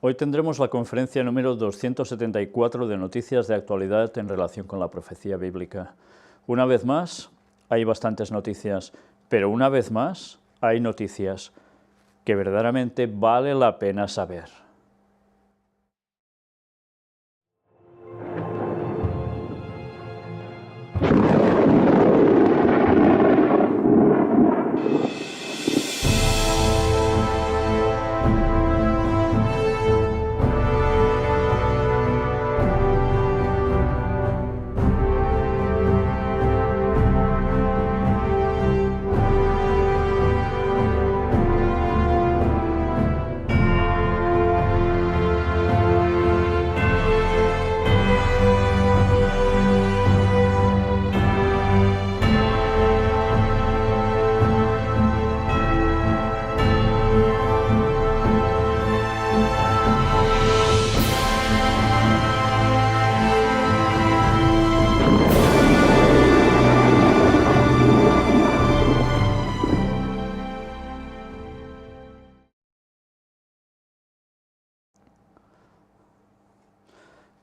Hoy tendremos la conferencia número 274 de noticias de actualidad en relación con la profecía bíblica. Una vez más, hay bastantes noticias, pero una vez más, hay noticias que verdaderamente vale la pena saber.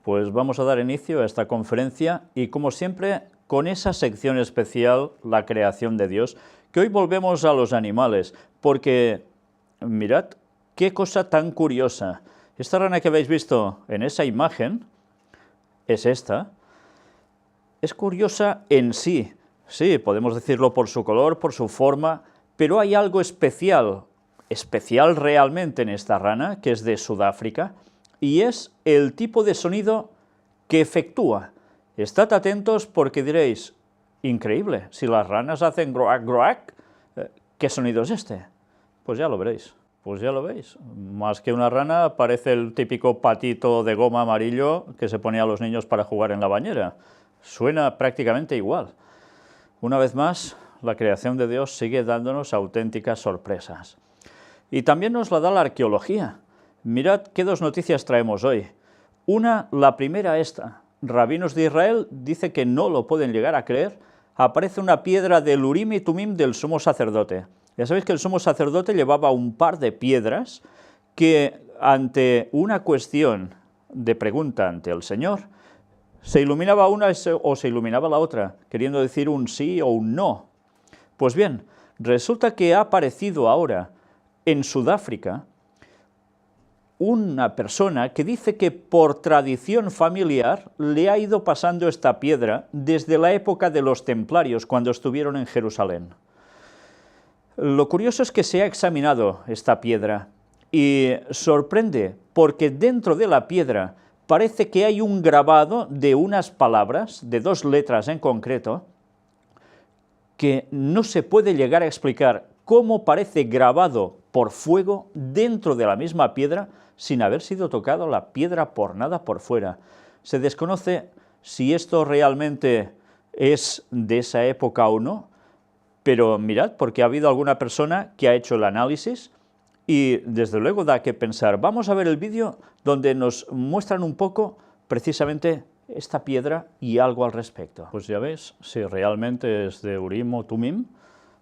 Pues vamos a dar inicio a esta conferencia y, como siempre, con esa sección especial, la creación de Dios, que hoy volvemos a los animales, porque mirad qué cosa tan curiosa. Esta rana que habéis visto en esa imagen es esta. Es curiosa en sí, podemos decirlo por su color, por su forma, pero hay algo especial realmente en esta rana, que es de Sudáfrica, y es el tipo de sonido que efectúa. Estad atentos porque diréis, increíble, si las ranas hacen groac, groac, ¿qué sonido es este? Pues ya lo veréis, pues ya lo veis. Más que una rana, parece el típico patito de goma amarillo que se ponía a los niños para jugar en la bañera. Suena prácticamente igual. Una vez más, la creación de Dios sigue dándonos auténticas sorpresas. Y también nos la da la arqueología. Mirad qué dos noticias traemos hoy. Una, la primera esta. Rabinos de Israel dice que no lo pueden llegar a creer. Aparece una piedra del Urim y Tumim del sumo sacerdote. Ya sabéis que el sumo sacerdote llevaba un par de piedras que, ante una cuestión de pregunta ante el Señor, se iluminaba una o se iluminaba la otra, queriendo decir un sí o un no. Pues bien, resulta que ha aparecido ahora en Sudáfrica una persona que dice que por tradición familiar le ha ido pasando esta piedra desde la época de los templarios, cuando estuvieron en Jerusalén. Lo curioso es que se ha examinado esta piedra y sorprende porque dentro de la piedra parece que hay un grabado de unas palabras, de dos letras en concreto, que no se puede llegar a explicar cómo parece grabado por fuego dentro de la misma piedra sin haber sido tocado la piedra por nada por fuera. Se desconoce si esto realmente es de esa época o no, pero mirad, porque ha habido alguna persona que ha hecho el análisis y desde luego da que pensar. Vamos a ver el vídeo donde nos muestran un poco precisamente esta piedra y algo al respecto. Pues ya veis, si realmente es de Urim o Tumim,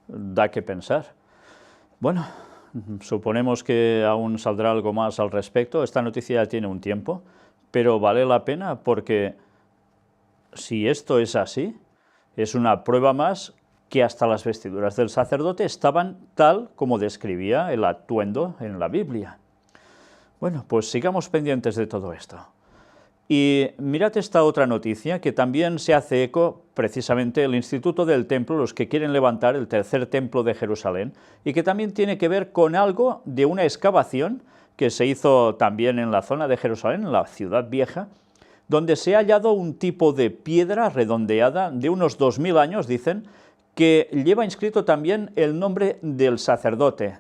da que pensar. Bueno, suponemos que aún saldrá algo más al respecto. Esta noticia ya tiene un tiempo, pero vale la pena porque si esto es así, es una prueba más que hasta las vestiduras del sacerdote estaban tal como describía el atuendo en la Biblia. Bueno, pues sigamos pendientes de todo esto. Y mirad esta otra noticia que también se hace eco precisamente el Instituto del Templo, los que quieren levantar el tercer templo de Jerusalén, y que también tiene que ver con algo de una excavación que se hizo también en la zona de Jerusalén, en la ciudad vieja, donde se ha hallado un tipo de piedra redondeada de unos 2000 años, dicen, que lleva inscrito también el nombre del sacerdote.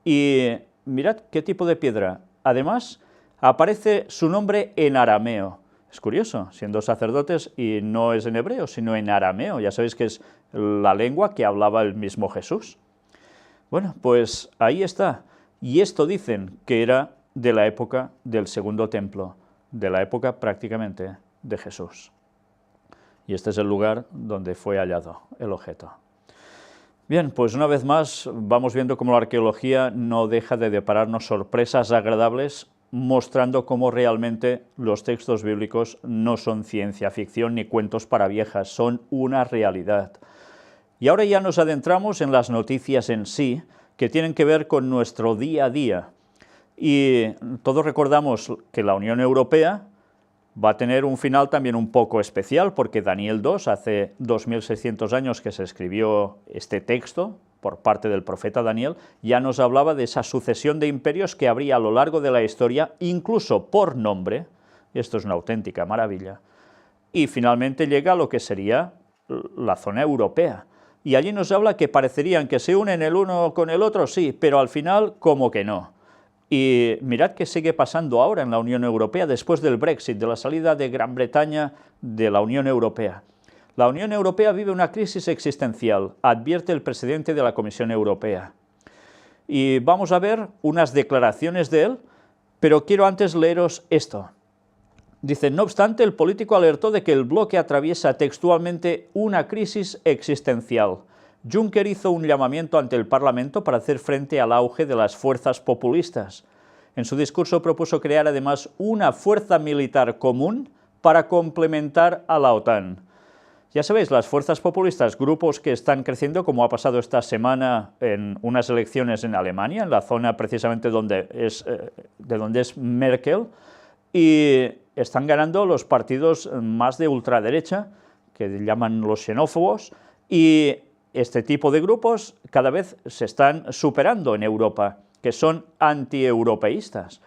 Y mirad qué tipo de piedra. Además, aparece su nombre en arameo. Es curioso, siendo sacerdotes, y no es en hebreo, sino en arameo. Ya sabéis que es la lengua que hablaba el mismo Jesús. Bueno, pues ahí está. Y esto dicen que era de la época del segundo templo, de la época prácticamente de Jesús. Y este es el lugar donde fue hallado el objeto. Bien, pues una vez más vamos viendo cómo la arqueología no deja de depararnos sorpresas agradables mostrando cómo realmente los textos bíblicos no son ciencia ficción ni cuentos para viejas, son una realidad. Y ahora ya nos adentramos en las noticias en sí, que tienen que ver con nuestro día a día. Y todos recordamos que la Unión Europea va a tener un final también un poco especial, porque Daniel 2, hace 2600 años que se escribió este texto por parte del profeta Daniel, ya nos hablaba de esa sucesión de imperios que habría a lo largo de la historia, incluso por nombre, y esto es una auténtica maravilla, y finalmente llega a lo que sería la zona europea. Y allí nos habla que parecerían que se unen el uno con el otro, sí, pero al final como que no. Y mirad qué sigue pasando ahora en la Unión Europea después del Brexit, de la salida de Gran Bretaña de la Unión Europea. La Unión Europea vive una crisis existencial, advierte el presidente de la Comisión Europea. Y vamos a ver unas declaraciones de él, pero quiero antes leeros esto. Dice, no obstante, el político alertó de que el bloque atraviesa textualmente una crisis existencial. Juncker hizo un llamamiento ante el Parlamento para hacer frente al auge de las fuerzas populistas. En su discurso propuso crear además una fuerza militar común para complementar a la OTAN. Ya sabéis, las fuerzas populistas, grupos que están creciendo, como ha pasado esta semana en unas elecciones en Alemania, en la zona precisamente de donde es Merkel, y están ganando los partidos más de ultraderecha, que llaman los xenófobos, y este tipo de grupos cada vez se están superando en Europa, que son antieuropeístas.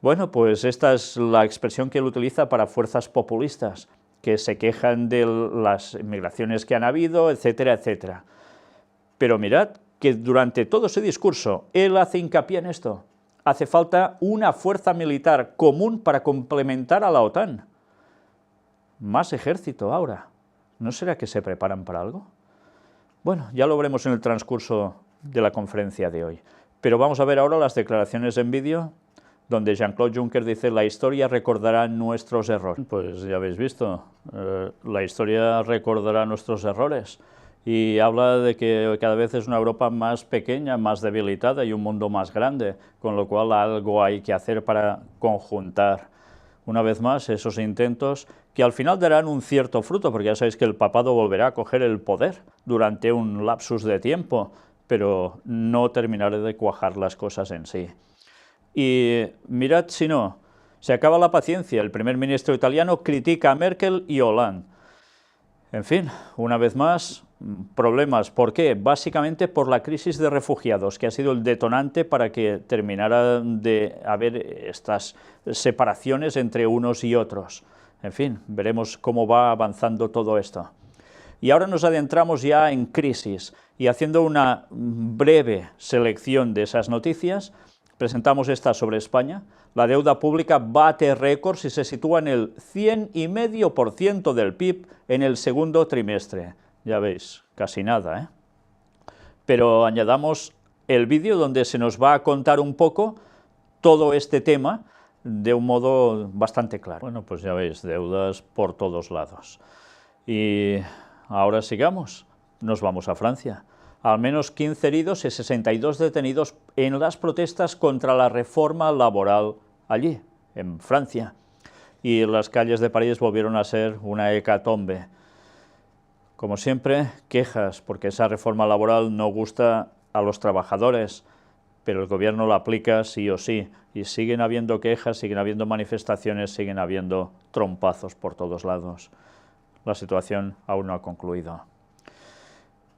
Bueno, pues esta es la expresión que él utiliza para fuerzas populistas, que se quejan de las migraciones que han habido, etcétera, etcétera. Pero mirad que durante todo ese discurso él hace hincapié en esto. Hace falta una fuerza militar común para complementar a la OTAN. Más ejército ahora. ¿No será que se preparan para algo? Bueno, ya lo veremos en el transcurso de la conferencia de hoy. Pero vamos a ver ahora las declaraciones en vídeo, donde Jean-Claude Juncker dice, la historia recordará nuestros errores. Pues ya habéis visto, la historia recordará nuestros errores. Y habla de que cada vez es una Europa más pequeña, más debilitada y un mundo más grande, con lo cual algo hay que hacer para conjuntar, una vez más, esos intentos que al final darán un cierto fruto, porque ya sabéis que el papado volverá a coger el poder durante un lapsus de tiempo, pero no terminará de cuajar las cosas en sí. Y mirad si no, se acaba la paciencia, el primer ministro italiano critica a Merkel y Hollande. En fin, una vez más, problemas. ¿Por qué? Básicamente por la crisis de refugiados, que ha sido el detonante para que terminara de haber estas separaciones entre unos y otros. En fin, veremos cómo va avanzando todo esto. Y ahora nos adentramos ya en crisis, y haciendo una breve selección de esas noticias, presentamos esta sobre España. La deuda pública bate récords y se sitúa en el 100,5% del PIB en el segundo trimestre. Ya veis, casi nada, ¿eh? Pero añadamos el vídeo donde se nos va a contar un poco todo este tema de un modo bastante claro. Bueno, pues ya veis, deudas por todos lados. Y ahora sigamos, nos vamos a Francia. Al menos 15 heridos y 62 detenidos en las protestas contra la reforma laboral allí, en Francia. Y las calles de París volvieron a ser una hecatombe. Como siempre, quejas, porque esa reforma laboral no gusta a los trabajadores, pero el gobierno la aplica sí o sí, y siguen habiendo quejas, siguen habiendo manifestaciones, siguen habiendo trompazos por todos lados. La situación aún no ha concluido.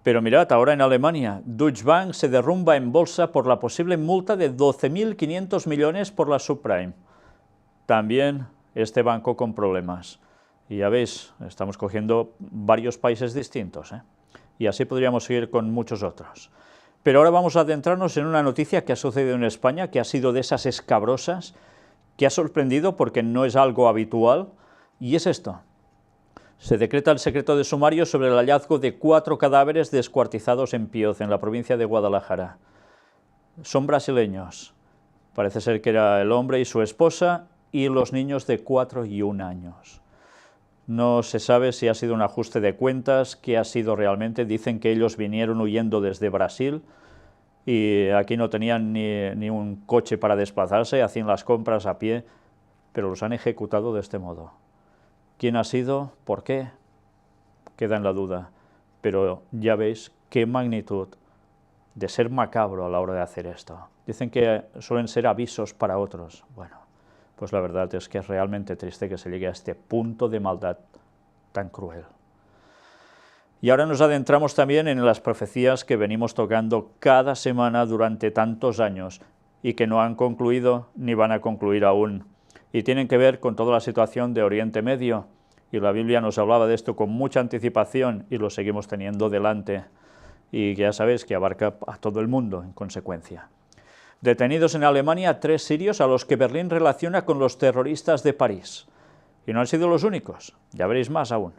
Pero mirad, ahora en Alemania, Deutsche Bank se derrumba en bolsa por la posible multa de 12.500 millones por la subprime. También este banco con problemas. Y ya veis, estamos cogiendo varios países distintos, ¿eh? Y así podríamos seguir con muchos otros. Pero ahora vamos a adentrarnos en una noticia que ha sucedido en España, que ha sido de esas escabrosas, que ha sorprendido porque no es algo habitual, y es esto. Se decreta el secreto de sumario sobre el hallazgo de 4 cadáveres descuartizados en Pioz, en la provincia de Guadalajara. Son brasileños. Parece ser que era el hombre y su esposa y los niños de 4 y 1 años. No se sabe si ha sido un ajuste de cuentas, qué ha sido realmente. Dicen que ellos vinieron huyendo desde Brasil y aquí no tenían ni un coche para desplazarse, hacían las compras a pie, pero los han ejecutado de este modo. ¿Quién ha sido? ¿Por qué? Queda en la duda, pero ya veis qué magnitud de ser macabro a la hora de hacer esto. Dicen que suelen ser avisos para otros. Bueno, pues la verdad es que es realmente triste que se llegue a este punto de maldad tan cruel. Y ahora nos adentramos también en las profecías que venimos tocando cada semana durante tantos años y que no han concluido ni van a concluir aún. Y tienen que ver con toda la situación de Oriente Medio. Y la Biblia nos hablaba de esto con mucha anticipación y lo seguimos teniendo delante. Y ya sabéis que abarca a todo el mundo en consecuencia. Detenidos en Alemania 3 sirios a los que Berlín relaciona con los terroristas de París. Y no han sido los únicos, ya veréis más aún.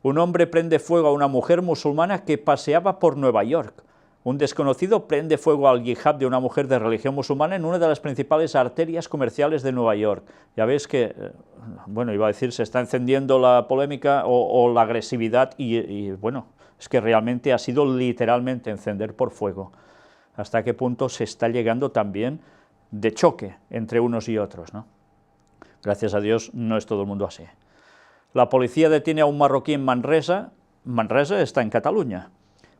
Un hombre prende fuego a una mujer musulmana que paseaba por Nueva York. Un desconocido prende fuego al yihad de una mujer de religión musulmana en una de las principales arterias comerciales de Nueva York. Ya veis que, bueno, iba a decir, se está encendiendo la polémica o la agresividad y bueno, es que realmente ha sido literalmente encender por fuego. Hasta qué punto se está llegando también de choque entre unos y otros, ¿no? Gracias a Dios no es todo el mundo así. La policía detiene a un marroquí en Manresa, Manresa está en Cataluña,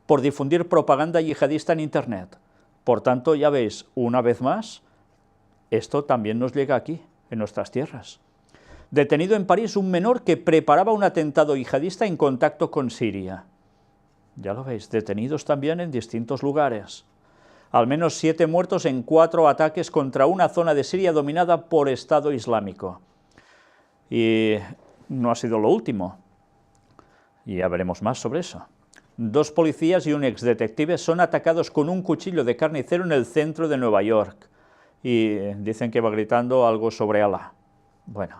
por difundir propaganda yihadista en Internet. Por tanto, ya veis, una vez más, esto también nos llega aquí, en nuestras tierras. Detenido en París un menor que preparaba un atentado yihadista en contacto con Siria. Ya lo veis, detenidos también en distintos lugares. Al menos 7 muertos en 4 ataques contra una zona de Siria dominada por Estado Islámico. Y no ha sido lo último. Y ya veremos más sobre eso. 2 policías y un exdetective son atacados con un cuchillo de carnicero en el centro de Nueva York. Y dicen que va gritando algo sobre Alá. Bueno,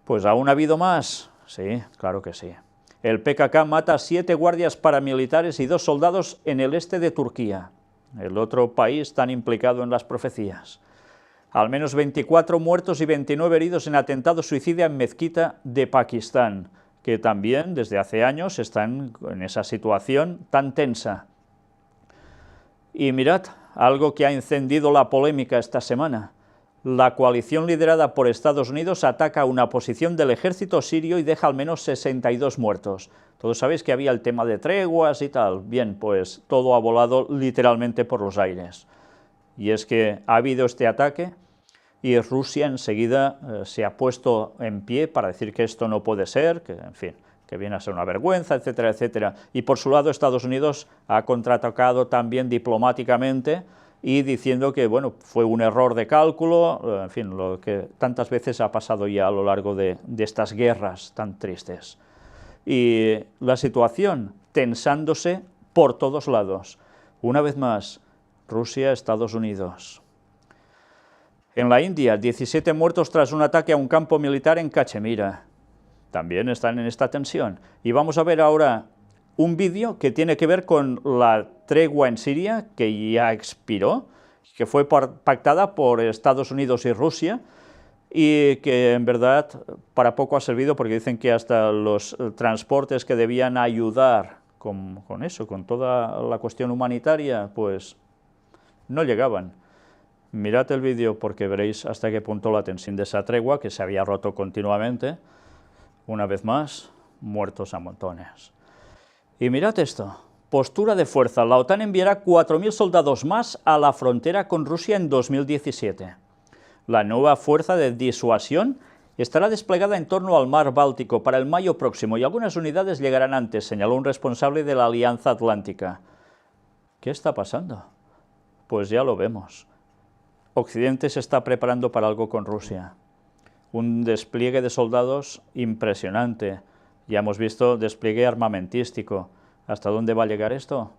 pues aún ha habido más. Sí, claro que sí. El PKK mata a 7 guardias paramilitares y 2 soldados en el este de Turquía, el otro país tan implicado en las profecías. Al menos 24 muertos y 29 heridos en atentado suicida en Mezquita de Pakistán, que también desde hace años están en esa situación tan tensa. Y mirad, algo que ha encendido la polémica esta semana. La coalición liderada por Estados Unidos ataca una posición del ejército sirio y deja al menos 62 muertos. Todos sabéis que había el tema de treguas y tal. Bien, pues todo ha volado literalmente por los aires. Y es que ha habido este ataque y Rusia enseguida se ha puesto en pie para decir que esto no puede ser, que en fin, que viene a ser una vergüenza, etcétera, etcétera. Y por su lado Estados Unidos ha contraatacado también diplomáticamente y diciendo que, bueno, fue un error de cálculo, en fin, lo que tantas veces ha pasado ya a lo largo de estas guerras tan tristes. Y la situación tensándose por todos lados. Una vez más, Rusia, Estados Unidos. En la India, 17 muertos tras un ataque a un campo militar en Cachemira. También están en esta tensión. Y vamos a ver ahora un vídeo que tiene que ver con la tregua en Siria, que ya expiró, que fue pactada por Estados Unidos y Rusia, y que en verdad para poco ha servido porque dicen que hasta los transportes que debían ayudar con eso, con toda la cuestión humanitaria, pues no llegaban. Mirad el vídeo porque veréis hasta qué punto la tensión de esa tregua, que se había roto continuamente, una vez más, muertos a montones. Y mirad esto, postura de fuerza. La OTAN enviará 4.000 soldados más a la frontera con Rusia en 2017. La nueva fuerza de disuasión estará desplegada en torno al mar Báltico para el mayo próximo y algunas unidades llegarán antes, señaló un responsable de la Alianza Atlántica. ¿Qué está pasando? Pues ya lo vemos. Occidente se está preparando para algo con Rusia. Un despliegue de soldados impresionante. Ya hemos visto despliegue armamentístico. ¿Hasta dónde va a llegar esto?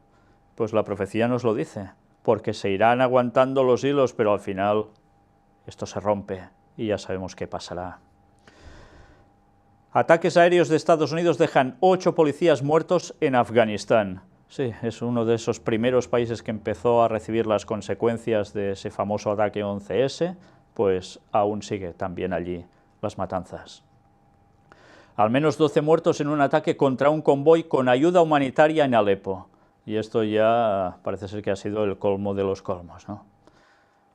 Pues la profecía nos lo dice, porque se irán aguantando los hilos, pero al final esto se rompe y ya sabemos qué pasará. Ataques aéreos de Estados Unidos dejan 8 policías muertos en Afganistán. Sí, es uno de esos primeros países que empezó a recibir las consecuencias de ese famoso ataque 11S, pues aún sigue también allí las matanzas. Al menos 12 muertos en un ataque contra un convoy con ayuda humanitaria en Alepo. Y esto ya parece ser que ha sido el colmo de los colmos, ¿no?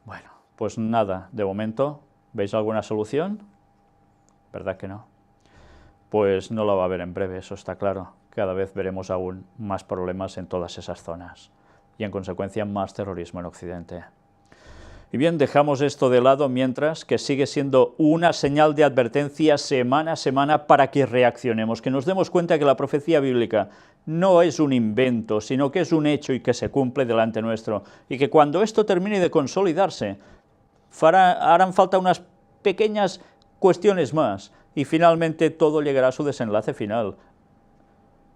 Bueno, pues nada, de momento, ¿veis alguna solución? ¿Verdad que no? Pues no la va a haber en breve, eso está claro. Cada vez veremos aún más problemas en todas esas zonas y en consecuencia más terrorismo en Occidente. Y bien, dejamos esto de lado mientras que sigue siendo una señal de advertencia semana a semana para que reaccionemos, que nos demos cuenta que la profecía bíblica no es un invento, sino que es un hecho y que se cumple delante nuestro, y que cuando esto termine de consolidarse, harán falta unas pequeñas cuestiones más, y finalmente todo llegará a su desenlace final.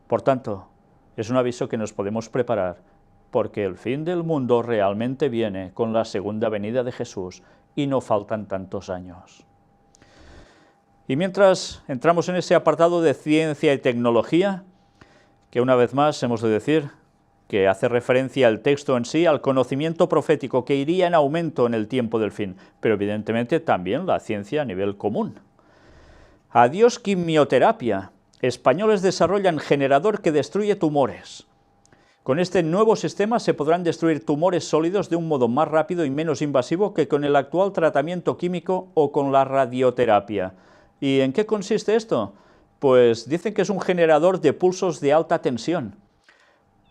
Por tanto, es un aviso que nos podemos preparar, porque el fin del mundo realmente viene con la segunda venida de Jesús y no faltan tantos años. Y mientras entramos en ese apartado de ciencia y tecnología, que una vez más hemos de decir que hace referencia el texto en sí al conocimiento profético que iría en aumento en el tiempo del fin, pero evidentemente también la ciencia a nivel común. Adiós quimioterapia. Españoles desarrollan generador que destruye tumores. Con este nuevo sistema se podrán destruir tumores sólidos de un modo más rápido y menos invasivo que con el actual tratamiento químico o con la radioterapia. ¿Y en qué consiste esto? Pues dicen que es un generador de pulsos de alta tensión.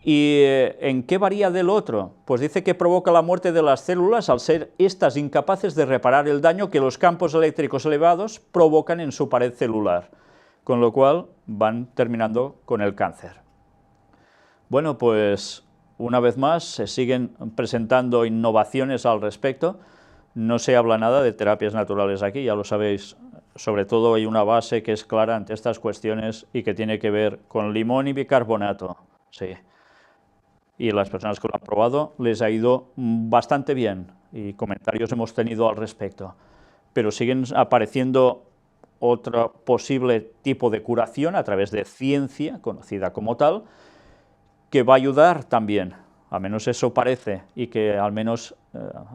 ¿Y en qué varía del otro? Pues dice que provoca la muerte de las células al ser estas incapaces de reparar el daño que los campos eléctricos elevados provocan en su pared celular, con lo cual van terminando con el cáncer. Bueno, pues una vez más se siguen presentando innovaciones al respecto. No se habla nada de terapias naturales aquí, ya lo sabéis. Sobre todo hay una base que es clara ante estas cuestiones y que tiene que ver con limón y bicarbonato. Sí. Y las personas que lo han probado les ha ido bastante bien y comentarios hemos tenido al respecto. Pero siguen apareciendo otro posible tipo de curación a través de ciencia, conocida como tal, que va a ayudar también, al menos eso parece, y que al menos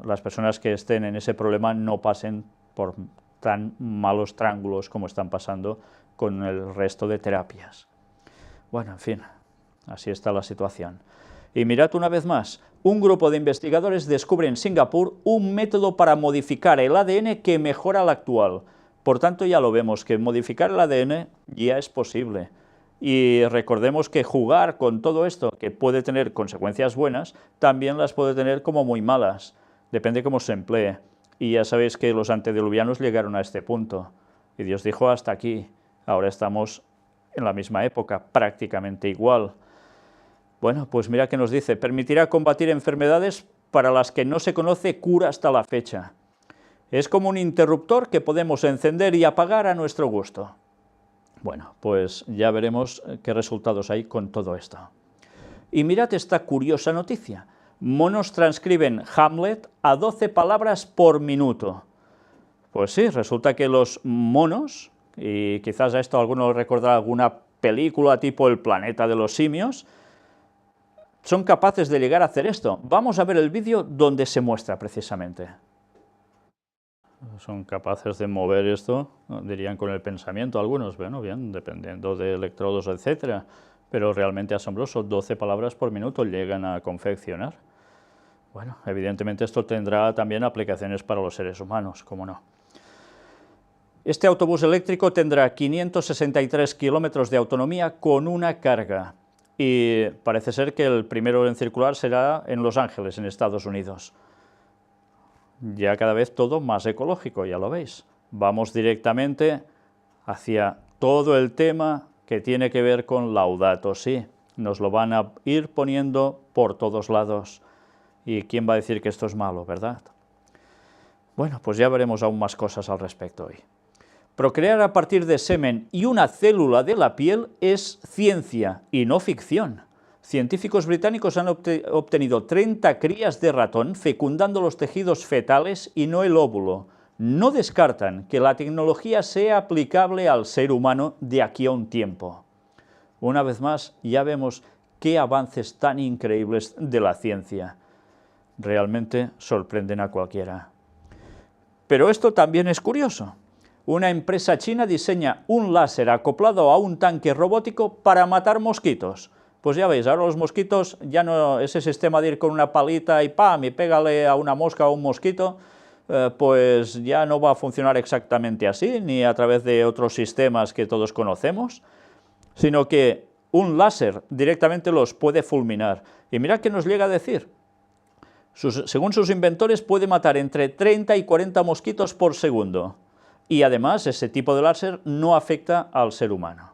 las personas que estén en ese problema no pasen por tan malos trángulos como están pasando con el resto de terapias. Bueno, en fin, así está la situación. Y mirad una vez más, un grupo de investigadores descubre en Singapur un método para modificar el ADN que mejora el actual. Por tanto, ya lo vemos, que modificar el ADN ya es posible. Y recordemos que jugar con todo esto, que puede tener consecuencias buenas, también las puede tener como muy malas, depende cómo se emplee. Y ya sabéis que los antediluvianos llegaron a este punto, y Dios dijo hasta aquí, ahora estamos en la misma época, prácticamente igual. Bueno, pues mira que nos dice, permitirá combatir enfermedades para las que no se conoce cura hasta la fecha. Es como un interruptor que podemos encender y apagar a nuestro gusto. Bueno, pues ya veremos qué resultados hay con todo esto. Y mirad esta curiosa noticia. Monos transcriben Hamlet a 12 palabras por minuto. Pues sí, resulta que los monos, y quizás a esto alguno recordará alguna película tipo El planeta de los simios, son capaces de llegar a hacer esto. Vamos a ver el vídeo donde se muestra precisamente. Son capaces de mover esto, dirían con el pensamiento algunos, bueno, bien, dependiendo de electrodos, etcétera, pero realmente asombroso, 12 palabras por minuto llegan a confeccionar. Bueno, evidentemente esto tendrá también aplicaciones para los seres humanos, cómo no. Este autobús eléctrico tendrá 563 kilómetros de autonomía con una carga, y parece ser que el primero en circular será en Los Ángeles, en Estados Unidos. Ya cada vez todo más ecológico, ya lo veis. Vamos directamente hacia todo el tema que tiene que ver con Laudato Si. Nos lo van a ir poniendo por todos lados. ¿Y quién va a decir que esto es malo, verdad? Bueno, pues ya veremos aún más cosas al respecto hoy. Procrear a partir de semen y una célula de la piel es ciencia y no ficción. Científicos británicos han obtenido 30 crías de ratón fecundando los tejidos fetales y no el óvulo. No descartan que la tecnología sea aplicable al ser humano de aquí a un tiempo. Una vez más, ya vemos qué avances tan increíbles de la ciencia. Realmente sorprenden a cualquiera. Pero esto también es curioso. Una empresa china diseña un láser acoplado a un tanque robótico para matar mosquitos. Pues ya veis, ahora los mosquitos, ya no ese sistema de ir con una palita y ¡pam! Y pégale a una mosca o a un mosquito, pues ya no va a funcionar exactamente así, ni a través de otros sistemas que todos conocemos, sino que un láser directamente los puede fulminar. Y mirad que nos llega a decir, según sus inventores, puede matar entre 30 y 40 mosquitos por segundo. Y además, ese tipo de láser no afecta al ser humano.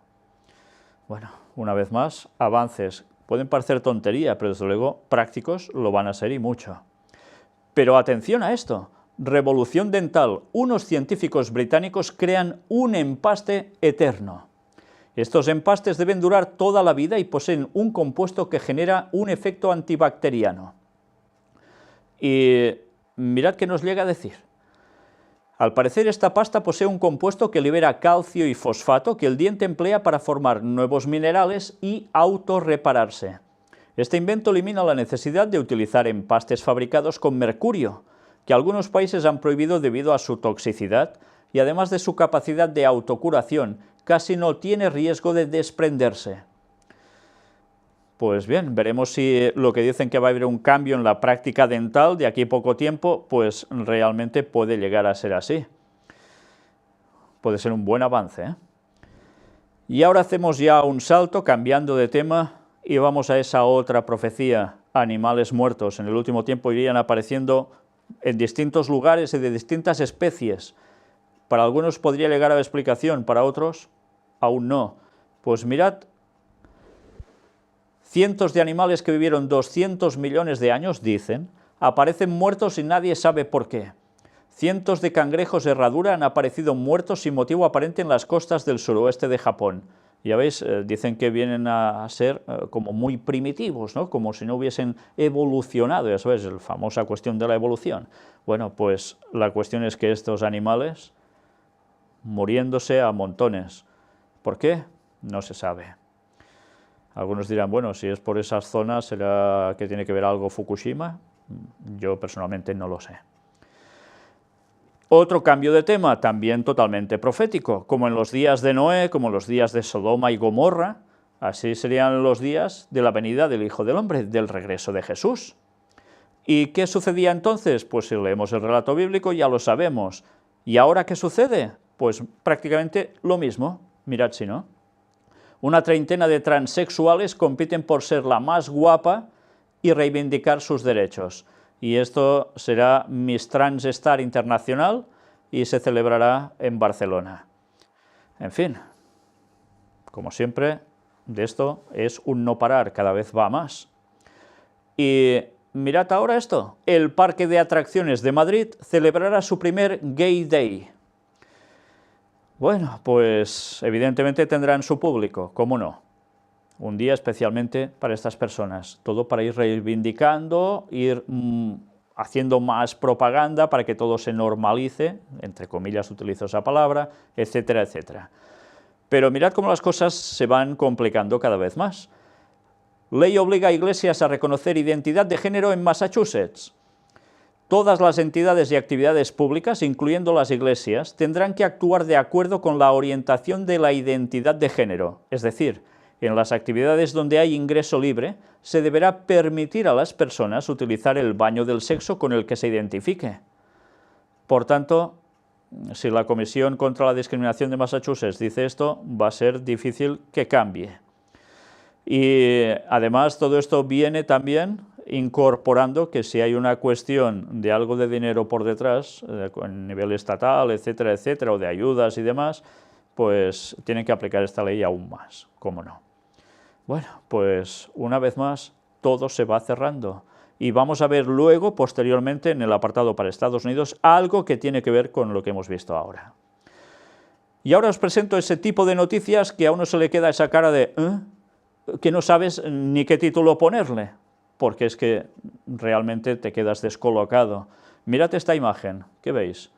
Bueno, una vez más, avances. Pueden parecer tontería, pero desde luego prácticos lo van a ser y mucho. Pero atención a esto. Revolución dental. Unos científicos británicos crean un empaste eterno. Estos empastes deben durar toda la vida y poseen un compuesto que genera un efecto antibacteriano. Y mirad qué nos llega a decir. Al parecer, esta pasta posee un compuesto que libera calcio y fosfato que el diente emplea para formar nuevos minerales y autorrepararse. Este invento elimina la necesidad de utilizar empastes fabricados con mercurio, que algunos países han prohibido debido a su toxicidad, y además de su capacidad de autocuración, casi no tiene riesgo de desprenderse. Pues bien, veremos si lo que dicen que va a haber un cambio en la práctica dental de aquí a poco tiempo, pues realmente puede llegar a ser así. Puede ser un buen avance, ¿eh? Y ahora hacemos ya un salto, cambiando de tema, y vamos a esa otra profecía, animales muertos. En el último tiempo irían apareciendo en distintos lugares y de distintas especies. Para algunos podría llegar a la explicación, para otros aún no. Pues mirad, cientos de animales que vivieron 200 millones de años, dicen, aparecen muertos y nadie sabe por qué. Cientos de cangrejos herradura han aparecido muertos sin motivo aparente en las costas del suroeste de Japón. Ya veis, dicen que vienen a ser como muy primitivos, ¿no? Como si no hubiesen evolucionado, ya sabes, la famosa cuestión de la evolución. Bueno, pues la cuestión es que estos animales, muriéndose a montones. ¿Por qué? No se sabe. Algunos dirán, bueno, si es por esas zonas, ¿será que tiene que ver algo Fukushima? Yo personalmente no lo sé. Otro cambio de tema, también totalmente profético, como en los días de Noé, como en los días de Sodoma y Gomorra, así serían los días de la venida del Hijo del Hombre, del regreso de Jesús. ¿Y qué sucedía entonces? Pues si leemos el relato bíblico ya lo sabemos. ¿Y ahora qué sucede? Pues prácticamente lo mismo, mirad si no. Una treintena de transexuales compiten por ser la más guapa y reivindicar sus derechos. Y esto será Miss Trans Star Internacional y se celebrará en Barcelona. En fin, como siempre, de esto es un no parar, cada vez va más. Y mirad ahora esto, el Parque de Atracciones de Madrid celebrará su primer Gay Day. Bueno, pues evidentemente tendrán su público, ¿cómo no? Un día especialmente para estas personas, todo para ir reivindicando, ir haciendo más propaganda para que todo se normalice, entre comillas utilizo esa palabra, etcétera, etcétera. Pero mirad cómo las cosas se van complicando cada vez más. Ley obliga a iglesias a reconocer identidad de género en Massachusetts. Todas las entidades y actividades públicas, incluyendo las iglesias, tendrán que actuar de acuerdo con la orientación de la identidad de género, es decir, en las actividades donde hay ingreso libre, se deberá permitir a las personas utilizar el baño del sexo con el que se identifique. Por tanto, si la Comisión contra la Discriminación de Massachusetts dice esto, va a ser difícil que cambie. Y además todo esto viene también incorporando que si hay una cuestión de algo de dinero por detrás, a nivel estatal, etcétera, etcétera, o de ayudas y demás, pues tienen que aplicar esta ley aún más, ¿cómo no? Bueno, pues una vez más todo se va cerrando y vamos a ver luego, posteriormente, en el apartado para Estados Unidos, algo que tiene que ver con lo que hemos visto ahora. Y ahora os presento ese tipo de noticias que a uno se le queda esa cara de que no sabes ni qué título ponerle, porque es que realmente te quedas descolocado. Mirad esta imagen, ¿qué veis?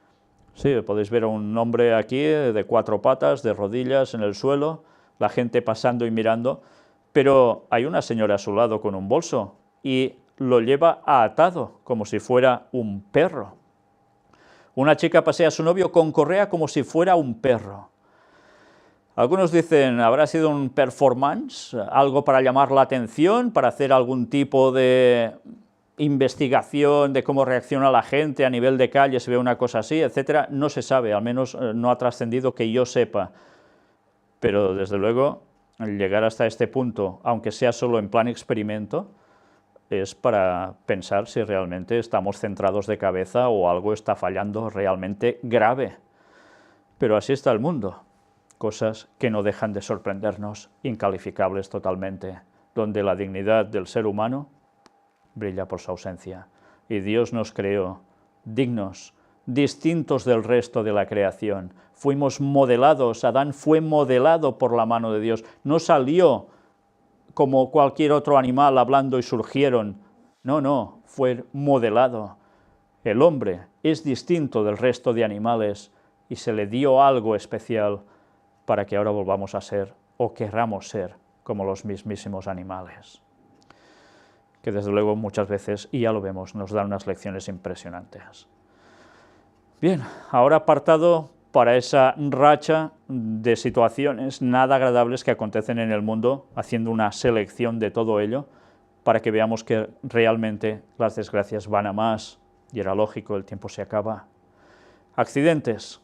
Sí, podéis ver a un hombre aquí de 4 patas, de rodillas en el suelo, la gente pasando y mirando, pero hay una señora a su lado con un bolso y lo lleva atado, como si fuera un perro. Una chica pasea a su novio con correa como si fuera un perro. Algunos dicen, ¿habrá sido un performance? ¿Algo para llamar la atención? ¿Para hacer algún tipo de investigación de cómo reacciona la gente a nivel de calle, se ve una cosa así, etcétera? No se sabe, al menos no ha trascendido que yo sepa. Pero, desde luego, llegar hasta este punto, aunque sea solo en plan experimento, es para pensar si realmente estamos centrados de cabeza o algo está fallando realmente grave. Pero así está el mundo. Cosas que no dejan de sorprendernos, incalificables totalmente, donde la dignidad del ser humano brilla por su ausencia. Y Dios nos creó dignos, distintos del resto de la creación. Fuimos modelados, Adán fue modelado por la mano de Dios. No salió como cualquier otro animal hablando y surgieron. No, fue modelado. El hombre es distinto del resto de animales y se le dio algo especial para que ahora volvamos a ser, o querramos ser, como los mismísimos animales. Que desde luego muchas veces, y ya lo vemos, nos dan unas lecciones impresionantes. Bien, ahora apartado para esa racha de situaciones nada agradables que acontecen en el mundo, haciendo una selección de todo ello, para que veamos que realmente las desgracias van a más, y era lógico, el tiempo se acaba. Accidentes.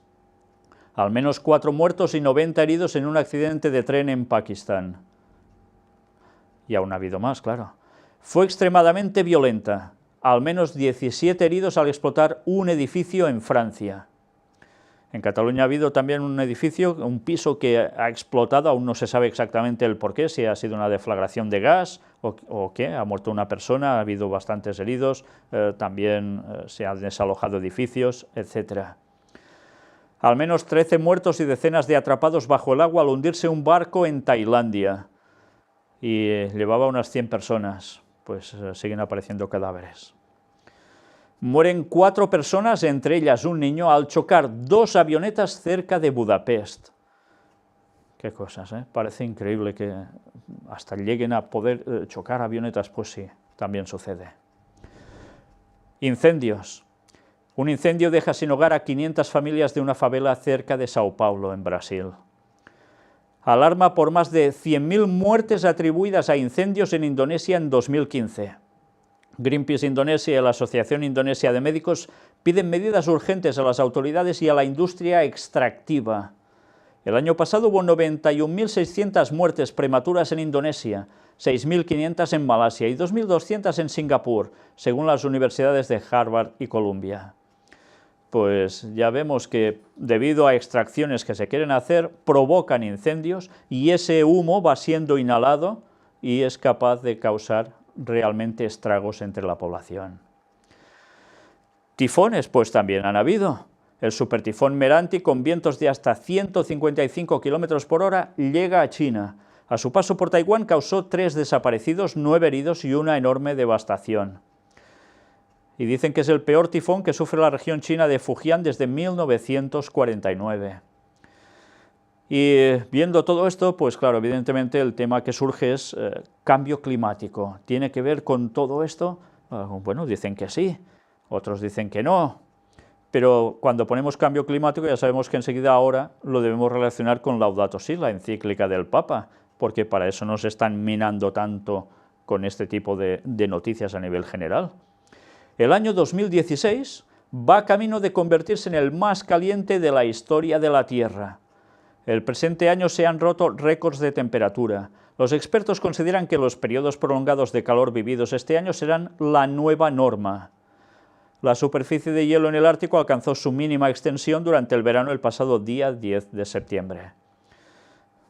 Al menos 4 muertos y 90 heridos en un accidente de tren en Pakistán. Y aún ha habido más, claro. Fue extremadamente violenta. Al menos 17 heridos al explotar un edificio en Francia. En Cataluña ha habido también un edificio, un piso que ha explotado, aún no se sabe exactamente el porqué, si ha sido una deflagración de gas o qué, ha muerto una persona, ha habido bastantes heridos, también se han desalojado edificios, etc. Al menos 13 muertos y decenas de atrapados bajo el agua al hundirse un barco en Tailandia. Y llevaba unas 100 personas, pues siguen apareciendo cadáveres. Mueren 4 personas, entre ellas un niño, al chocar 2 avionetas cerca de Budapest. Qué cosas, ¿eh? Parece increíble que hasta lleguen a poder chocar avionetas, pues sí, también sucede. Incendios. Un incendio deja sin hogar a 500 familias de una favela cerca de Sao Paulo, en Brasil. Alarma por más de 100.000 muertes atribuidas a incendios en Indonesia en 2015. Greenpeace Indonesia y la Asociación Indonesia de Médicos piden medidas urgentes a las autoridades y a la industria extractiva. El año pasado hubo 91.600 muertes prematuras en Indonesia, 6.500 en Malasia y 2.200 en Singapur, según las universidades de Harvard y Columbia. Pues ya vemos que debido a extracciones que se quieren hacer, provocan incendios y ese humo va siendo inhalado y es capaz de causar realmente estragos entre la población. Tifones, pues también han habido. El supertifón Meranti, con vientos de hasta 155 km por hora, llega a China. A su paso por Taiwán causó 3 desaparecidos, 9 heridos y una enorme devastación. Y dicen que es el peor tifón que sufre la región china de Fujian desde 1949. Y viendo todo esto, pues claro, evidentemente el tema que surge es cambio climático. ¿Tiene que ver con todo esto? Bueno, dicen que sí, otros dicen que no, pero cuando ponemos cambio climático ya sabemos que enseguida ahora lo debemos relacionar con Laudato Si, la encíclica del Papa, porque para eso nos están minando tanto con este tipo de noticias a nivel general. El año 2016 va camino de convertirse en el más caliente de la historia de la Tierra. El presente año se han roto récords de temperatura. Los expertos consideran que los periodos prolongados de calor vividos este año serán la nueva norma. La superficie de hielo en el Ártico alcanzó su mínima extensión durante el verano el pasado día 10 de septiembre.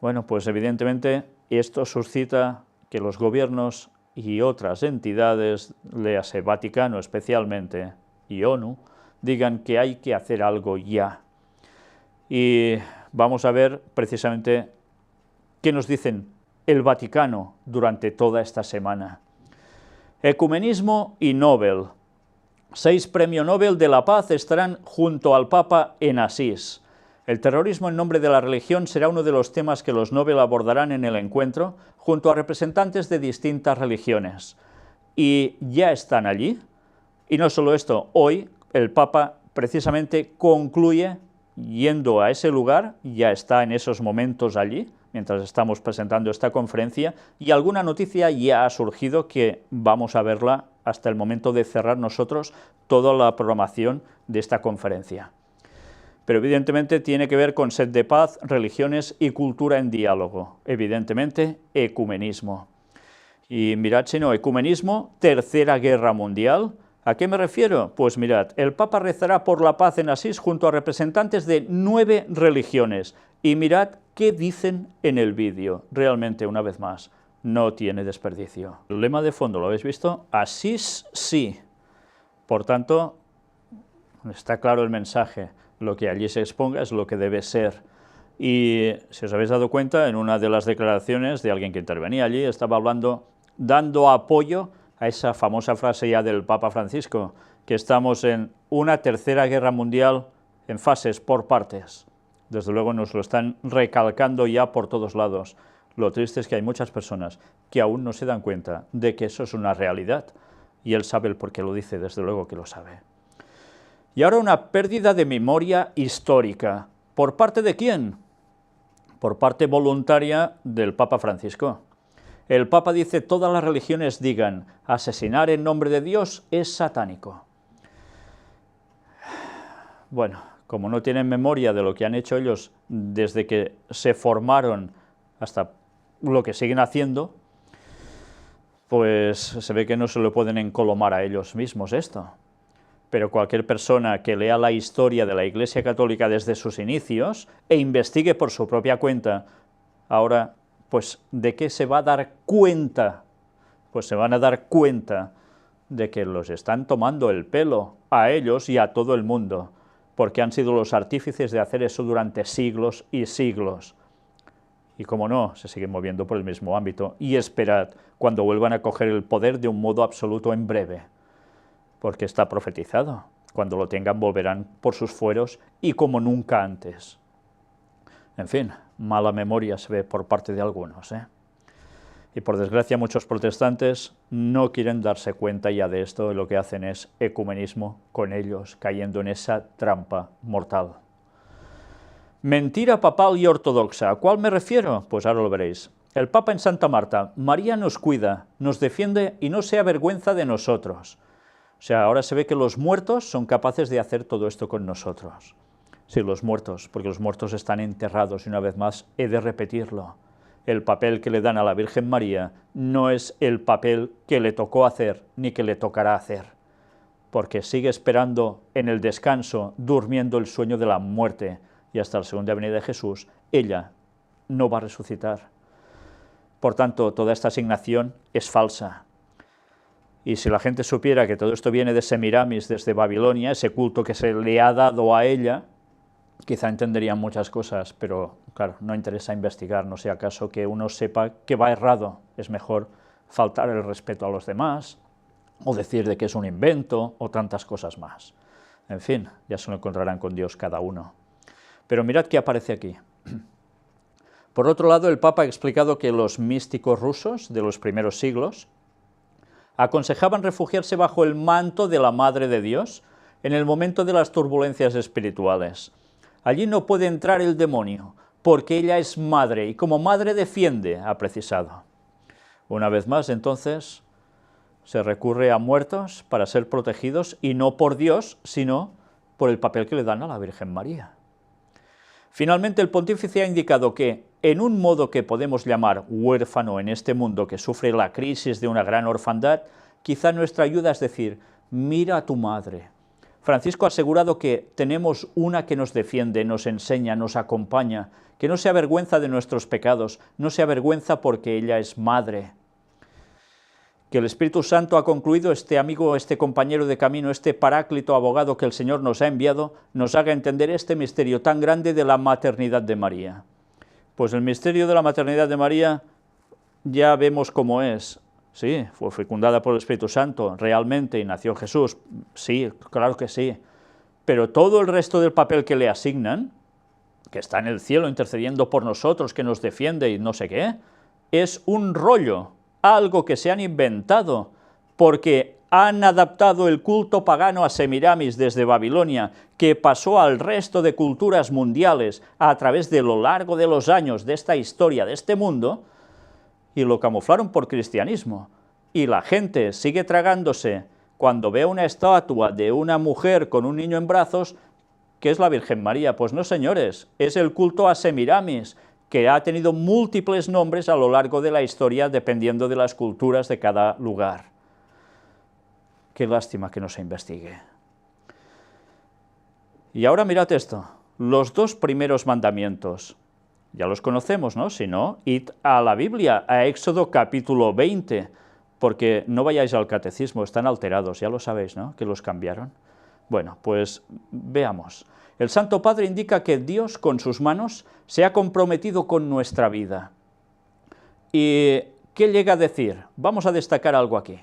Bueno, pues evidentemente esto suscita que los gobiernos y otras entidades, léase Vaticano especialmente, y ONU, digan que hay que hacer algo ya. Y vamos a ver precisamente qué nos dicen el Vaticano durante toda esta semana. Ecumenismo y Nobel. 6 premios Nobel de la Paz estarán junto al Papa en Asís. El terrorismo en nombre de la religión será uno de los temas que los Nobel abordarán en el encuentro, junto a representantes de distintas religiones. Y ya están allí. Y no solo esto, hoy el Papa precisamente concluye yendo a ese lugar, ya está en esos momentos allí, mientras estamos presentando esta conferencia, y alguna noticia ya ha surgido que vamos a verla hasta el momento de cerrar nosotros toda la programación de esta conferencia. Pero evidentemente tiene que ver con sed de paz, religiones y cultura en diálogo. Evidentemente, ecumenismo. Y mirad si no, ecumenismo, Tercera Guerra Mundial. ¿A qué me refiero? Pues mirad, el Papa rezará por la paz en Asís junto a representantes de 9 religiones. Y mirad qué dicen en el vídeo. Realmente, una vez más, no tiene desperdicio. El lema de fondo, ¿lo habéis visto? Asís sí. Por tanto, está claro el mensaje. Lo que allí se exponga es lo que debe ser. Y si os habéis dado cuenta, en una de las declaraciones de alguien que intervenía allí, estaba hablando, dando apoyo a esa famosa frase ya del Papa Francisco, que estamos en una tercera guerra mundial en fases, por partes. Desde luego nos lo están recalcando ya por todos lados. Lo triste es que hay muchas personas que aún no se dan cuenta de que eso es una realidad, y él sabe el por qué lo dice, desde luego que lo sabe. Y ahora una pérdida de memoria histórica. ¿Por parte de quién? Por parte voluntaria del Papa Francisco. El Papa dice, todas las religiones digan, asesinar en nombre de Dios es satánico. Bueno, como no tienen memoria de lo que han hecho ellos desde que se formaron hasta lo que siguen haciendo, pues se ve que no se lo pueden encolomar a ellos mismos esto. Pero cualquier persona que lea la historia de la Iglesia Católica desde sus inicios e investigue por su propia cuenta, ahora, pues, ¿de qué se va a dar cuenta? Pues se van a dar cuenta de que los están tomando el pelo a ellos y a todo el mundo, porque han sido los artífices de hacer eso durante siglos y siglos. Y como no, se siguen moviendo por el mismo ámbito, y esperad cuando vuelvan a coger el poder de un modo absoluto en breve, porque está profetizado. Cuando lo tengan volverán por sus fueros y como nunca antes. En fin, mala memoria se ve por parte de algunos, ¿eh? Y por desgracia muchos protestantes no quieren darse cuenta ya de esto, y lo que hacen es ecumenismo con ellos, cayendo en esa trampa mortal. Mentira papal y ortodoxa. ¿A cuál me refiero? Pues ahora lo veréis. El Papa en Santa Marta, María nos cuida, nos defiende y no se avergüenza de nosotros. O sea, ahora se ve que los muertos son capaces de hacer todo esto con nosotros. Sí, los muertos, porque los muertos están enterrados, y una vez más he de repetirlo. El papel que le dan a la Virgen María no es el papel que le tocó hacer, ni que le tocará hacer, porque sigue esperando en el descanso, durmiendo el sueño de la muerte, y hasta la segunda venida de Jesús, ella no va a resucitar. Por tanto, toda esta asignación es falsa. Y si la gente supiera que todo esto viene de Semiramis, desde Babilonia, ese culto que se le ha dado a ella, quizá entenderían muchas cosas, pero claro, no interesa investigar, no sea acaso que uno sepa que va errado. Es mejor faltar el respeto a los demás, o decir de que es un invento, o tantas cosas más. En fin, ya se lo encontrarán con Dios cada uno. Pero mirad qué aparece aquí. Por otro lado, el Papa ha explicado que los místicos rusos de los primeros siglos aconsejaban refugiarse bajo el manto de la Madre de Dios en el momento de las turbulencias espirituales. Allí no puede entrar el demonio, porque ella es madre, y como madre defiende, ha precisado. Una vez más, entonces, se recurre a muertos para ser protegidos, y no por Dios, sino por el papel que le dan a la Virgen María. Finalmente, el pontífice ha indicado que, en un modo que podemos llamar huérfano en este mundo que sufre la crisis de una gran orfandad, quizá nuestra ayuda es decir, mira a tu madre. Francisco ha asegurado que tenemos una que nos defiende, nos enseña, nos acompaña, que no se avergüenza de nuestros pecados, no se avergüenza porque ella es madre. Que el Espíritu Santo ha concluido, este amigo, este compañero de camino, este paráclito abogado que el Señor nos ha enviado, nos haga entender este misterio tan grande de la maternidad de María. Pues el misterio de la maternidad de María ya vemos cómo es. Sí, fue fecundada por el Espíritu Santo, realmente, y nació Jesús. Sí, claro que sí. Pero todo el resto del papel que le asignan, que está en el cielo intercediendo por nosotros, que nos defiende y no sé qué, es un rollo, algo que se han inventado, porque han adaptado el culto pagano a Semiramis desde Babilonia, que pasó al resto de culturas mundiales a través de lo largo de los años de esta historia, de este mundo, y lo camuflaron por cristianismo. Y la gente sigue tragándose cuando ve una estatua de una mujer con un niño en brazos, que es la Virgen María. Pues no, señores, es el culto a Semiramis, que ha tenido múltiples nombres a lo largo de la historia, dependiendo de las culturas de cada lugar. Qué lástima que no se investigue. Y ahora mirad esto, los dos primeros mandamientos. Ya los conocemos, ¿no? Si no, id a la Biblia, a Éxodo capítulo 20, porque no vayáis al catecismo, están alterados, ya lo sabéis, ¿no?, que los cambiaron. Bueno, pues veamos. El Santo Padre indica que Dios, con sus manos, se ha comprometido con nuestra vida. ¿Y qué llega a decir? Vamos a destacar algo aquí.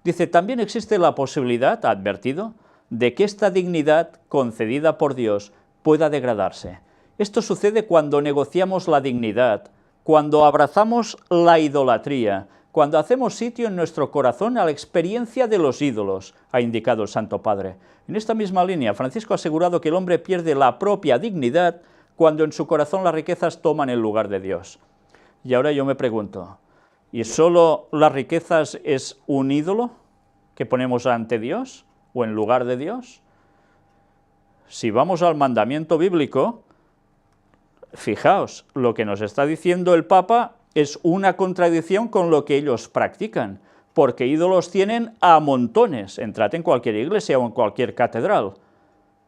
Dice, también existe la posibilidad, ha advertido, de que esta dignidad concedida por Dios pueda degradarse. Esto sucede cuando negociamos la dignidad, cuando abrazamos la idolatría, cuando hacemos sitio en nuestro corazón a la experiencia de los ídolos, ha indicado el Santo Padre. En esta misma línea, Francisco ha asegurado que el hombre pierde la propia dignidad cuando en su corazón las riquezas toman el lugar de Dios. Y ahora yo me pregunto, ¿y solo las riquezas es un ídolo que ponemos ante Dios o en lugar de Dios? Si vamos al mandamiento bíblico, fijaos, lo que nos está diciendo el Papa es una contradicción con lo que ellos practican, porque ídolos tienen a montones. Entrad en cualquier iglesia o en cualquier catedral.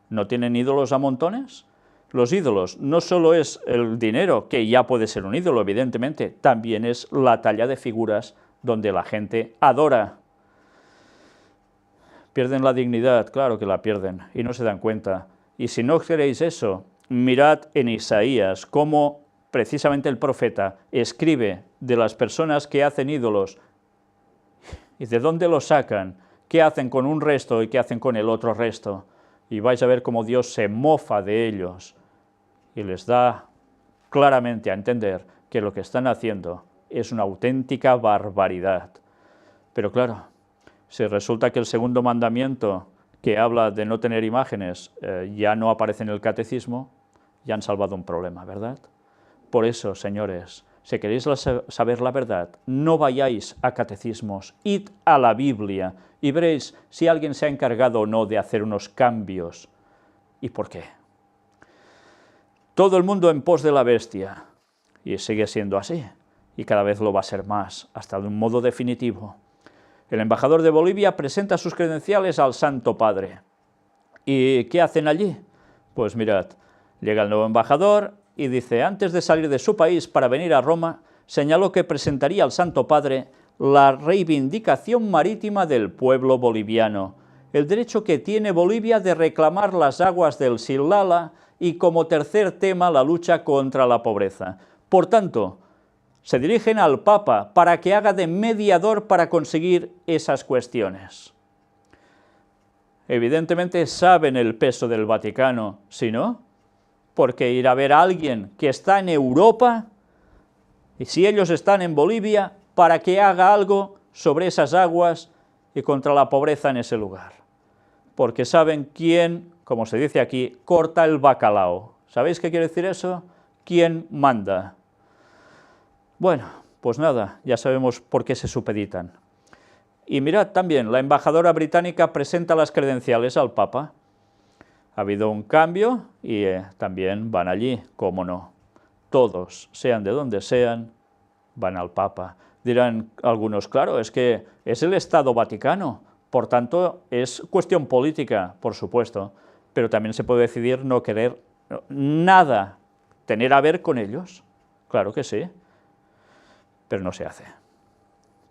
¿No tienen ídolos a montones? Los ídolos no solo es el dinero, que ya puede ser un ídolo, evidentemente, también es la talla de figuras donde la gente adora. Pierden la dignidad, claro que la pierden, y no se dan cuenta. Y si no queréis eso, mirad en Isaías cómo precisamente el profeta escribe de las personas que hacen ídolos y de dónde los sacan, qué hacen con un resto y qué hacen con el otro resto. Y vais a ver cómo Dios se mofa de ellos y les da claramente a entender que lo que están haciendo es una auténtica barbaridad. Pero claro, si resulta que el segundo mandamiento, que habla de no tener imágenes, ya no aparece en el catecismo, ya han salvado un problema, ¿verdad? Por eso, señores, si queréis saber la verdad, no vayáis a catecismos, id a la Biblia y veréis si alguien se ha encargado o no de hacer unos cambios. ¿Y por qué? Todo el mundo en pos de la bestia, y sigue siendo así, y cada vez lo va a ser más, hasta de un modo definitivo. El embajador de Bolivia presenta sus credenciales al Santo Padre. ¿Y qué hacen allí? Pues mirad, llega el nuevo embajador y dice, antes de salir de su país para venir a Roma, señaló que presentaría al Santo Padre la reivindicación marítima del pueblo boliviano, el derecho que tiene Bolivia de reclamar las aguas del Silala y como tercer tema la lucha contra la pobreza. Por tanto, se dirigen al Papa para que haga de mediador para conseguir esas cuestiones. Evidentemente saben el peso del Vaticano, ¿sí no? Porque ir a ver a alguien que está en Europa, y si ellos están en Bolivia, para que haga algo sobre esas aguas y contra la pobreza en ese lugar. Porque saben quién, como se dice aquí, corta el bacalao. ¿Sabéis qué quiere decir eso? ¿Quién manda? Bueno, pues nada, ya sabemos por qué se supeditan. Y mirad también, la embajadora británica presenta las credenciales al Papa. Ha habido un cambio y también van allí, cómo no. Todos, sean de donde sean, van al Papa. Dirán algunos, claro, es que es el Estado Vaticano, por tanto es cuestión política, por supuesto, pero también se puede decidir no querer nada tener a ver con ellos. Claro que sí, pero no se hace.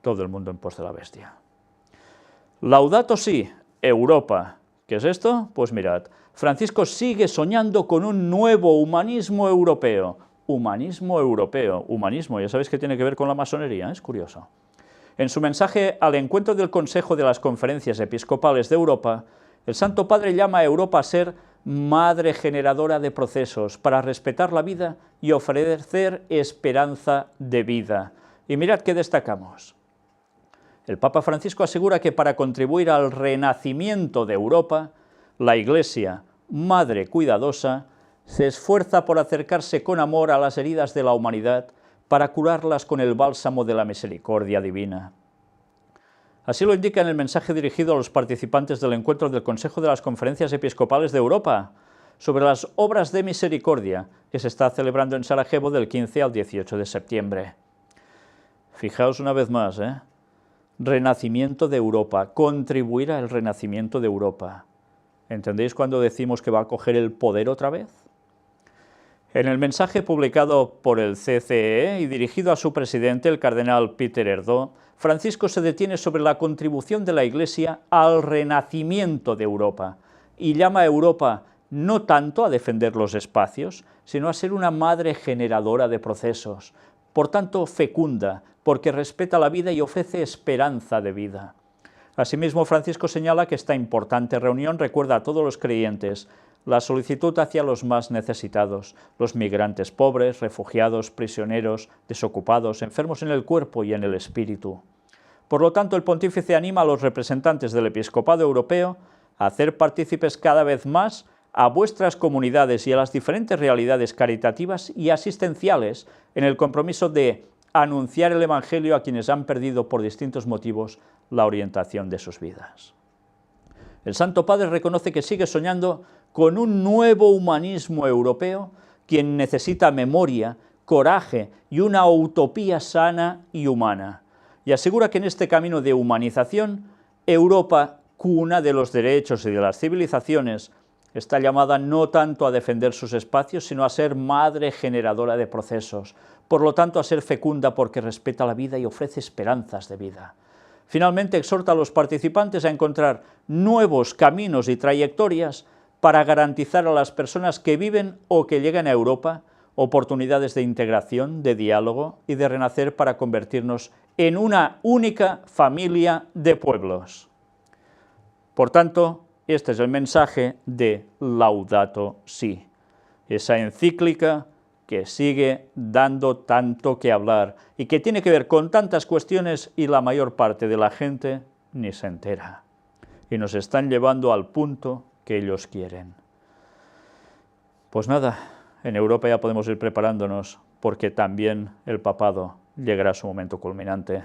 Todo el mundo en pos de la bestia. Laudato si, Europa. ¿Qué es esto? Pues mirad, Francisco sigue soñando con un nuevo humanismo europeo. Humanismo, ya sabéis que tiene que ver con la masonería, es curioso. En su mensaje al encuentro del Consejo de las Conferencias Episcopales de Europa, el Santo Padre llama a Europa a ser madre generadora de procesos para respetar la vida y ofrecer esperanza de vida. Y mirad qué destacamos. El Papa Francisco asegura que para contribuir al renacimiento de Europa, la Iglesia, madre cuidadosa, se esfuerza por acercarse con amor a las heridas de la humanidad para curarlas con el bálsamo de la misericordia divina. Así lo indica en el mensaje dirigido a los participantes del encuentro del Consejo de las Conferencias Episcopales de Europa sobre las obras de misericordia que se está celebrando en Sarajevo del 15 al 18 de septiembre. Fijaos una vez más, renacimiento de Europa, contribuir al renacimiento de Europa. ¿Entendéis cuando decimos que va a coger el poder otra vez? En el mensaje publicado por el CCE y dirigido a su presidente, el cardenal Peter Erdo, Francisco se detiene sobre la contribución de la Iglesia al renacimiento de Europa y llama a Europa no tanto a defender los espacios, sino a ser una madre generadora de procesos, por tanto fecunda, porque respeta la vida y ofrece esperanza de vida. Asimismo, Francisco señala que esta importante reunión recuerda a todos los creyentes la solicitud hacia los más necesitados, los migrantes pobres, refugiados, prisioneros, desocupados, enfermos en el cuerpo y en el espíritu. Por lo tanto, el pontífice anima a los representantes del episcopado europeo a hacer partícipes cada vez más a vuestras comunidades y a las diferentes realidades caritativas y asistenciales en el compromiso de anunciar el Evangelio a quienes han perdido por distintos motivos la orientación de sus vidas. El Santo Padre reconoce que sigue soñando con un nuevo humanismo europeo, quien necesita memoria, coraje y una utopía sana y humana, y asegura que en este camino de humanización, Europa, cuna de los derechos y de las civilizaciones, está llamada no tanto a defender sus espacios, sino a ser madre generadora de procesos, por lo tanto a ser fecunda porque respeta la vida y ofrece esperanzas de vida. Finalmente exhorta a los participantes a encontrar nuevos caminos y trayectorias para garantizar a las personas que viven o que llegan a Europa oportunidades de integración, de diálogo y de renacer para convertirnos en una única familia de pueblos. Por tanto, este es el mensaje de Laudato Si, esa encíclica que sigue dando tanto que hablar y que tiene que ver con tantas cuestiones y la mayor parte de la gente ni se entera. Y nos están llevando al punto que ellos quieren. Pues nada, en Europa ya podemos ir preparándonos porque también el papado llegará a su momento culminante.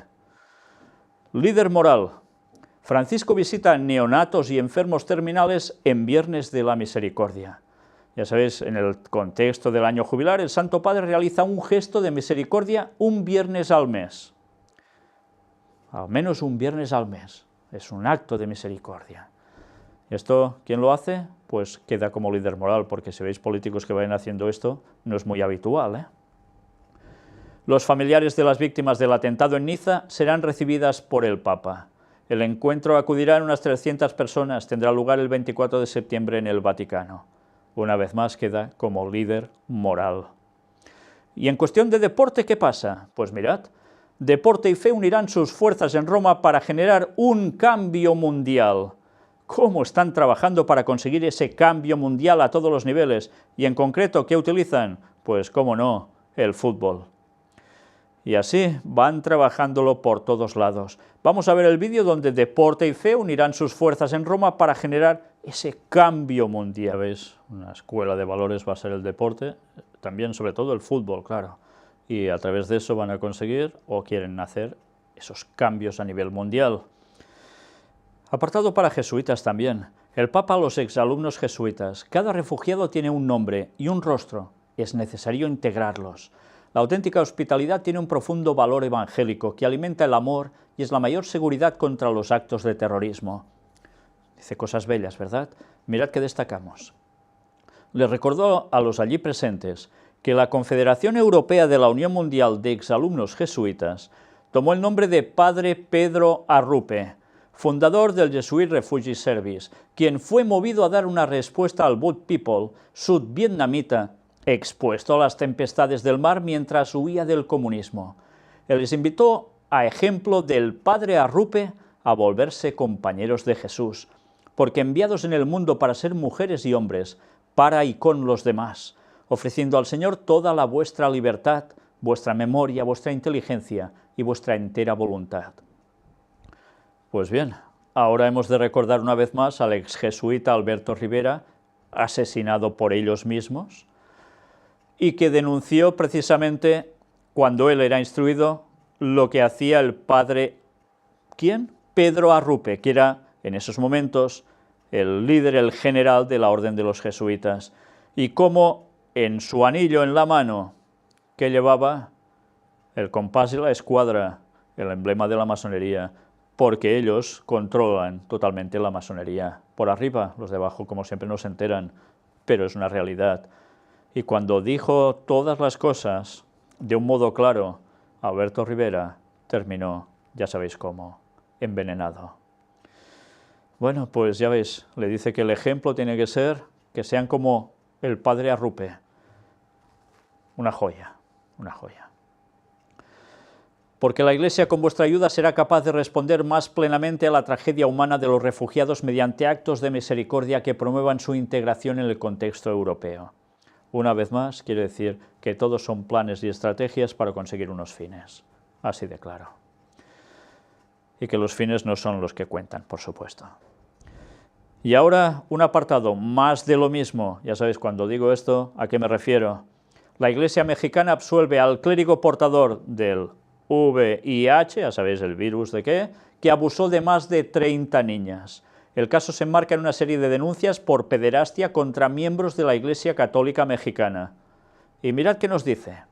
Líder moral. Francisco visita neonatos y enfermos terminales en Viernes de la Misericordia. Ya sabéis, en el contexto del año jubilar, el Santo Padre realiza un gesto de misericordia un viernes al mes. Al menos un viernes al mes. Es un acto de misericordia. ¿Esto quién lo hace? Pues queda como líder moral, porque si veis políticos que vayan haciendo esto, no es muy habitual, Los familiares de las víctimas del atentado en Niza serán recibidas por el Papa. El encuentro acudirá en unas 300 personas, tendrá lugar el 24 de septiembre en el Vaticano. Una vez más queda como líder moral. Y en cuestión de deporte, ¿qué pasa? Pues mirad, deporte y fe unirán sus fuerzas en Roma para generar un cambio mundial. ¿Cómo están trabajando para conseguir ese cambio mundial a todos los niveles? Y en concreto, ¿qué utilizan? Pues, cómo no, el fútbol. Y así van trabajándolo por todos lados. Vamos a ver el vídeo donde deporte y fe unirán sus fuerzas en Roma para generar ese cambio mundial. ¿Veis? Una escuela de valores va a ser el deporte, también sobre todo el fútbol, claro. Y a través de eso van a conseguir o quieren hacer esos cambios a nivel mundial. Apartado para jesuitas también. El Papa a los exalumnos jesuitas. Cada refugiado tiene un nombre y un rostro. Es necesario integrarlos. La auténtica hospitalidad tiene un profundo valor evangélico que alimenta el amor y es la mayor seguridad contra los actos de terrorismo. Dice cosas bellas, ¿verdad? Mirad que destacamos. Le recordó a los allí presentes que la Confederación Europea de la Unión Mundial de Exalumnos Jesuitas tomó el nombre de Padre Pedro Arrupe, fundador del Jesuit Refugee Service, quien fue movido a dar una respuesta al Boat People sudvietnamita expuesto a las tempestades del mar mientras huía del comunismo. Él les invitó, a ejemplo del Padre Arrupe, a volverse compañeros de Jesús, porque enviados en el mundo para ser mujeres y hombres, para y con los demás, ofreciendo al Señor toda la vuestra libertad, vuestra memoria, vuestra inteligencia y vuestra entera voluntad. Pues bien, ahora hemos de recordar una vez más al ex jesuita Alberto Rivera, asesinado por ellos mismos, y que denunció precisamente, cuando él era instruido, lo que hacía el padre, ¿quién? Pedro Arrupe, que era en esos momentos el líder, el general de la orden de los jesuitas, y cómo en su anillo en la mano que llevaba el compás de la escuadra, el emblema de la masonería, porque ellos controlan totalmente la masonería. Por arriba, los de abajo, como siempre, no se enteran, pero es una realidad. Y cuando dijo todas las cosas de un modo claro, Alberto Rivera terminó, ya sabéis cómo, envenenado. Bueno, pues ya veis, le dice que el ejemplo tiene que ser que sean como el padre Arrupe. Una joya, una joya. Porque la Iglesia, con vuestra ayuda, será capaz de responder más plenamente a la tragedia humana de los refugiados mediante actos de misericordia que promuevan su integración en el contexto europeo. Una vez más, quiero decir que todos son planes y estrategias para conseguir unos fines. Así de claro. Y que los fines no son los que cuentan, por supuesto. Y ahora un apartado más de lo mismo. Ya sabéis, cuando digo esto, ¿a qué me refiero? La Iglesia mexicana absuelve al clérigo portador del VIH, ya sabéis el virus de qué, que abusó de más de 30 niñas. El caso se enmarca en una serie de denuncias por pederastia contra miembros de la Iglesia Católica Mexicana. Y mirad qué nos dice.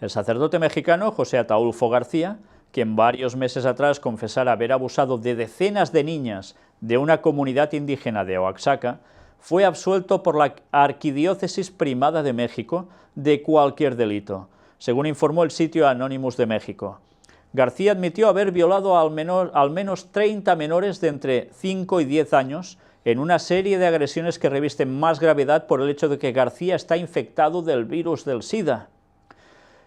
El sacerdote mexicano José Ataulfo García, quien varios meses atrás confesara haber abusado de decenas de niñas de una comunidad indígena de Oaxaca, fue absuelto por la Arquidiócesis Primada de México de cualquier delito, según informó el sitio Anonymous de México. García admitió haber violado al menos 30 menores de entre 5 y 10 años en una serie de agresiones que revisten más gravedad por el hecho de que García está infectado del virus del SIDA.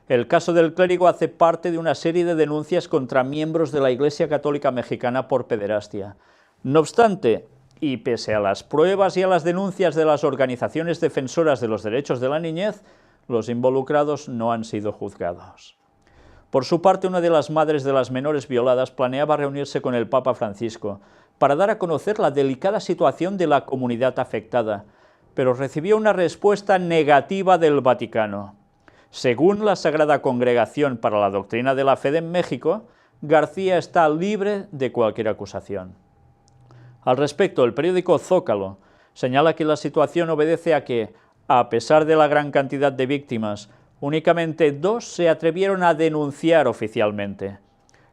El caso del clérigo hace parte de una serie de denuncias contra miembros de la Iglesia Católica Mexicana por pederastia. No obstante, y pese a las pruebas y a las denuncias de las organizaciones defensoras de los derechos de la niñez, los involucrados no han sido juzgados. Por su parte, una de las madres de las menores violadas planeaba reunirse con el Papa Francisco para dar a conocer la delicada situación de la comunidad afectada, pero recibió una respuesta negativa del Vaticano. Según la Sagrada Congregación para la Doctrina de la Fe en México, García está libre de cualquier acusación. Al respecto, el periódico Zócalo señala que la situación obedece a que, a pesar de la gran cantidad de víctimas, únicamente 2 se atrevieron a denunciar oficialmente.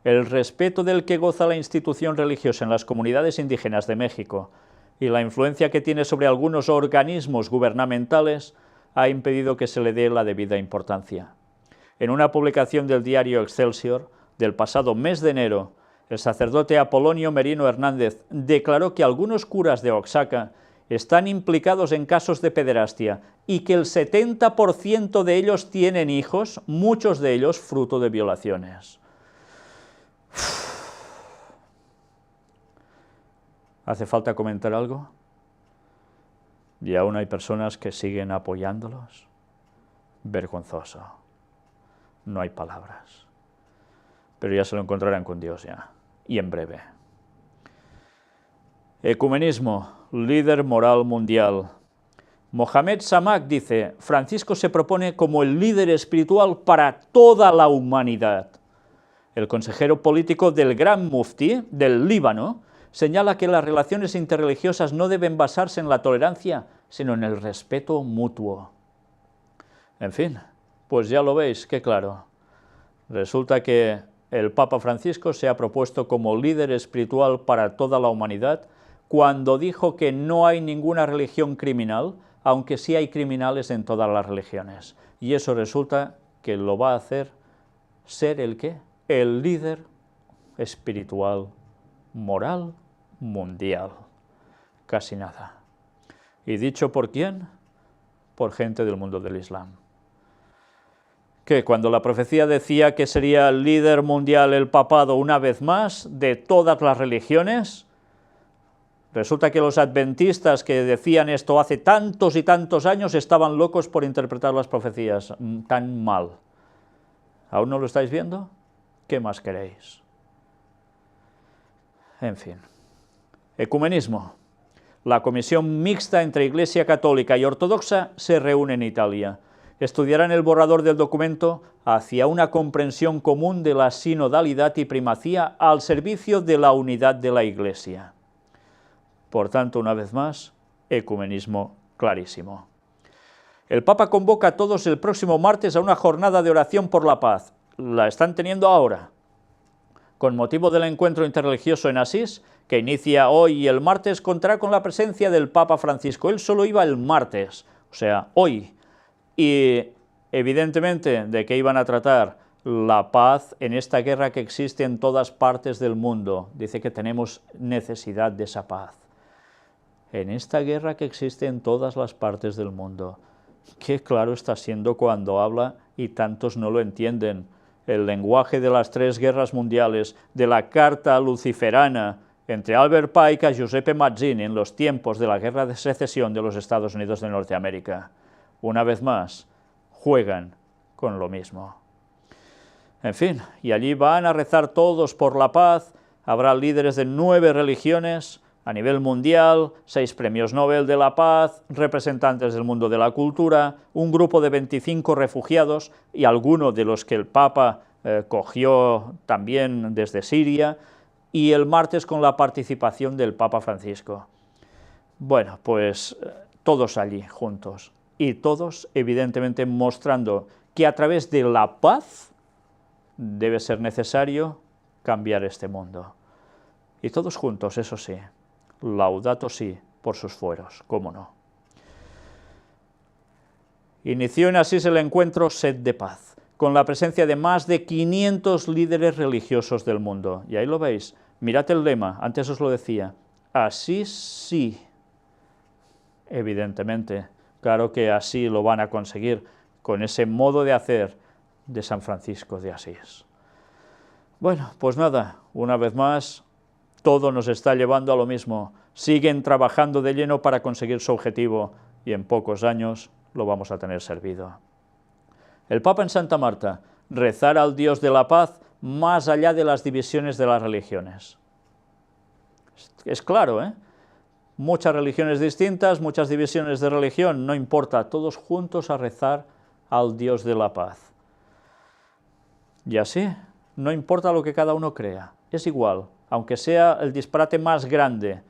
El respeto del que goza la institución religiosa en las comunidades indígenas de México y la influencia que tiene sobre algunos organismos gubernamentales ha impedido que se le dé la debida importancia. En una publicación del diario Excelsior del pasado mes de enero, el sacerdote Apolonio Merino Hernández declaró que algunos curas de Oaxaca están implicados en casos de pederastia y que el 70% de ellos tienen hijos, muchos de ellos fruto de violaciones. ¿Hace falta comentar algo? Y aún hay personas que siguen apoyándolos. Vergonzoso. No hay palabras. Pero ya se lo encontrarán con Dios ya, y en breve. Ecumenismo, líder moral mundial. Mohamed Samak dice, Francisco se propone como el líder espiritual para toda la humanidad. El consejero político del Gran Mufti, del Líbano, señala que las relaciones interreligiosas no deben basarse en la tolerancia, sino en el respeto mutuo. En fin, pues ya lo veis, qué claro. Resulta que el Papa Francisco se ha propuesto como líder espiritual para toda la humanidad cuando dijo que no hay ninguna religión criminal, aunque sí hay criminales en todas las religiones. Y eso resulta que lo va a hacer ser ¿el qué? El líder espiritual, moral, mundial. Casi nada. ¿Y dicho por quién? Por gente del mundo del Islam. Que cuando la profecía decía que sería el líder mundial el papado una vez más de todas las religiones, resulta que los adventistas que decían esto hace tantos y tantos años estaban locos por interpretar las profecías tan mal. ¿Aún no lo estáis viendo? ¿Qué más queréis? En fin. Ecumenismo. La comisión mixta entre Iglesia Católica y Ortodoxa se reúne en Italia. Estudiarán el borrador del documento hacia una comprensión común de la sinodalidad y primacía al servicio de la unidad de la Iglesia. Por tanto, una vez más, ecumenismo clarísimo. El Papa convoca a todos el próximo martes a una jornada de oración por la paz. La están teniendo ahora. Con motivo del encuentro interreligioso en Asís, que inicia hoy y el martes, contará con la presencia del Papa Francisco. Él solo iba el martes, o sea, hoy. Y evidentemente, ¿de qué iban a tratar? La paz en esta guerra que existe en todas partes del mundo. Dice que tenemos necesidad de esa paz. En esta guerra que existe en todas las partes del mundo. Qué claro está siendo cuando habla y tantos no lo entienden. El lenguaje de las 3 guerras mundiales, de la carta luciferana entre Albert Pike y Giuseppe Mazzini en los tiempos de la guerra de secesión de los Estados Unidos de Norteamérica. Una vez más, juegan con lo mismo. En fin, y allí van a rezar todos por la paz. Habrá líderes de 9 religiones a nivel mundial, 6 premios Nobel de la Paz, representantes del mundo de la cultura, un grupo de 25 refugiados y algunos de los que el Papa cogió también desde Siria, y el martes con la participación del Papa Francisco. Bueno, pues todos allí juntos, y todos evidentemente mostrando que a través de la paz debe ser necesario cambiar este mundo. Y todos juntos, eso sí. Laudato si, por sus fueros, cómo no. Inició en Asís el encuentro Sed de Paz, con la presencia de más de 500 líderes religiosos del mundo. Y ahí lo veis, mirad el lema, antes os lo decía, Asís sí. Evidentemente, claro que así lo van a conseguir, con ese modo de hacer de San Francisco de Asís. Bueno, pues nada, una vez más, todo nos está llevando a lo mismo. Siguen trabajando de lleno para conseguir su objetivo y en pocos años lo vamos a tener servido. El Papa en Santa Marta, rezar al Dios de la paz más allá de las divisiones de las religiones. Es claro, ¿eh? Muchas religiones distintas, muchas divisiones de religión, no importa, todos juntos a rezar al Dios de la paz. Y así, no importa lo que cada uno crea, es igual. Aunque sea el disparate más grande,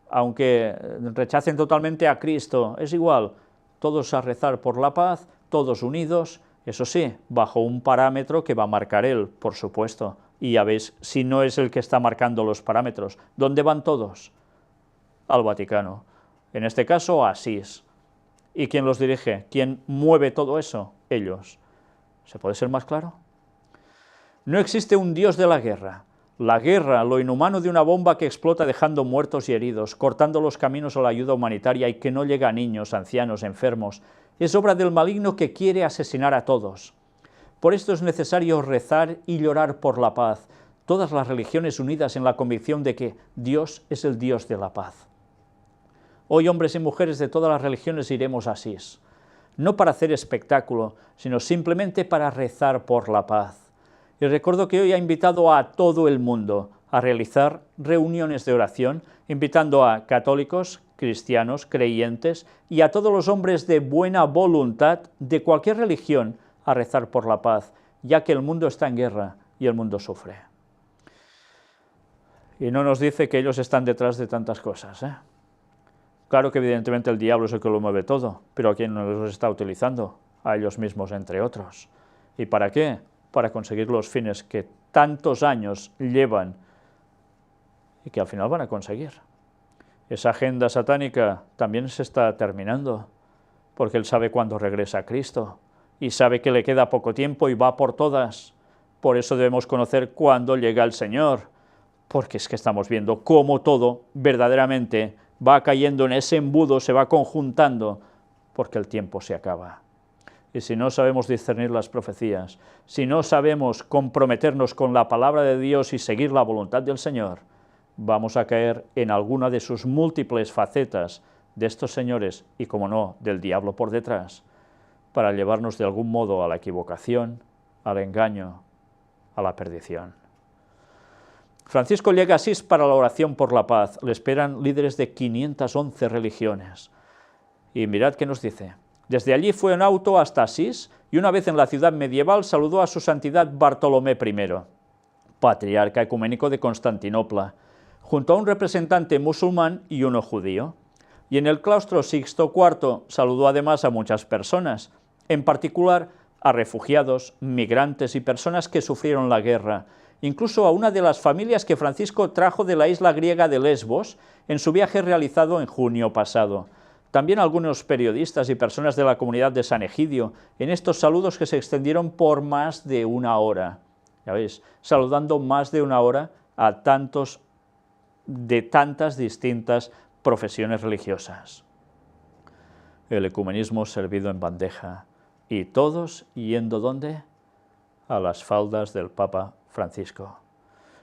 aunque rechacen totalmente a Cristo, es igual, todos a rezar por la paz, todos unidos, eso sí, bajo un parámetro que va a marcar él, por supuesto, y ya veis, si no es el que está marcando los parámetros, ¿dónde van todos? Al Vaticano, en este caso a Asís. ¿Y quién los dirige? ¿Quién mueve todo eso? Ellos. ¿Se puede ser más claro? No existe un Dios de la guerra. La guerra, lo inhumano de una bomba que explota dejando muertos y heridos, cortando los caminos a la ayuda humanitaria y que no llega a niños, ancianos, enfermos, es obra del maligno que quiere asesinar a todos. Por esto es necesario rezar y llorar por la paz, todas las religiones unidas en la convicción de que Dios es el Dios de la paz. Hoy hombres y mujeres de todas las religiones iremos a Asís, no para hacer espectáculo, sino simplemente para rezar por la paz. Y recuerdo que hoy ha invitado a todo el mundo a realizar reuniones de oración, invitando a católicos, cristianos, creyentes y a todos los hombres de buena voluntad de cualquier religión a rezar por la paz, ya que el mundo está en guerra y el mundo sufre. Y no nos dice que ellos están detrás de tantas cosas, ¿eh? Claro que evidentemente el diablo es el que lo mueve todo, pero ¿a quién los está utilizando? A ellos mismos, entre otros. ¿Y para qué? Para conseguir los fines que tantos años llevan y que al final van a conseguir. Esa agenda satánica también se está terminando, porque él sabe cuándo regresa Cristo y sabe que le queda poco tiempo y va por todas. Por eso debemos conocer cuándo llega el Señor, porque es que estamos viendo cómo todo verdaderamente va cayendo en ese embudo, se va conjuntando, porque el tiempo se acaba. Y si no sabemos discernir las profecías, si no sabemos comprometernos con la palabra de Dios y seguir la voluntad del Señor, vamos a caer en alguna de sus múltiples facetas de estos señores y, como no, del diablo por detrás, para llevarnos de algún modo a la equivocación, al engaño, a la perdición. Francisco llega a Asís para la oración por la paz. Le esperan líderes de 511 religiones. Y mirad qué nos dice. Desde allí fue en auto hasta Asís y una vez en la ciudad medieval saludó a su santidad Bartolomé I, patriarca ecuménico de Constantinopla, junto a un representante musulmán y uno judío. Y en el claustro Sixto IV saludó además a muchas personas, en particular a refugiados, migrantes y personas que sufrieron la guerra, incluso a una de las familias que Francisco trajo de la isla griega de Lesbos en su viaje realizado en junio pasado. También algunos periodistas y personas de la comunidad de San Egidio, en estos saludos que se extendieron por más de una hora. Ya veis, saludando más de una hora a tantos de tantas distintas profesiones religiosas. El ecumenismo servido en bandeja, y todos yendo ¿dónde? A las faldas del Papa Francisco.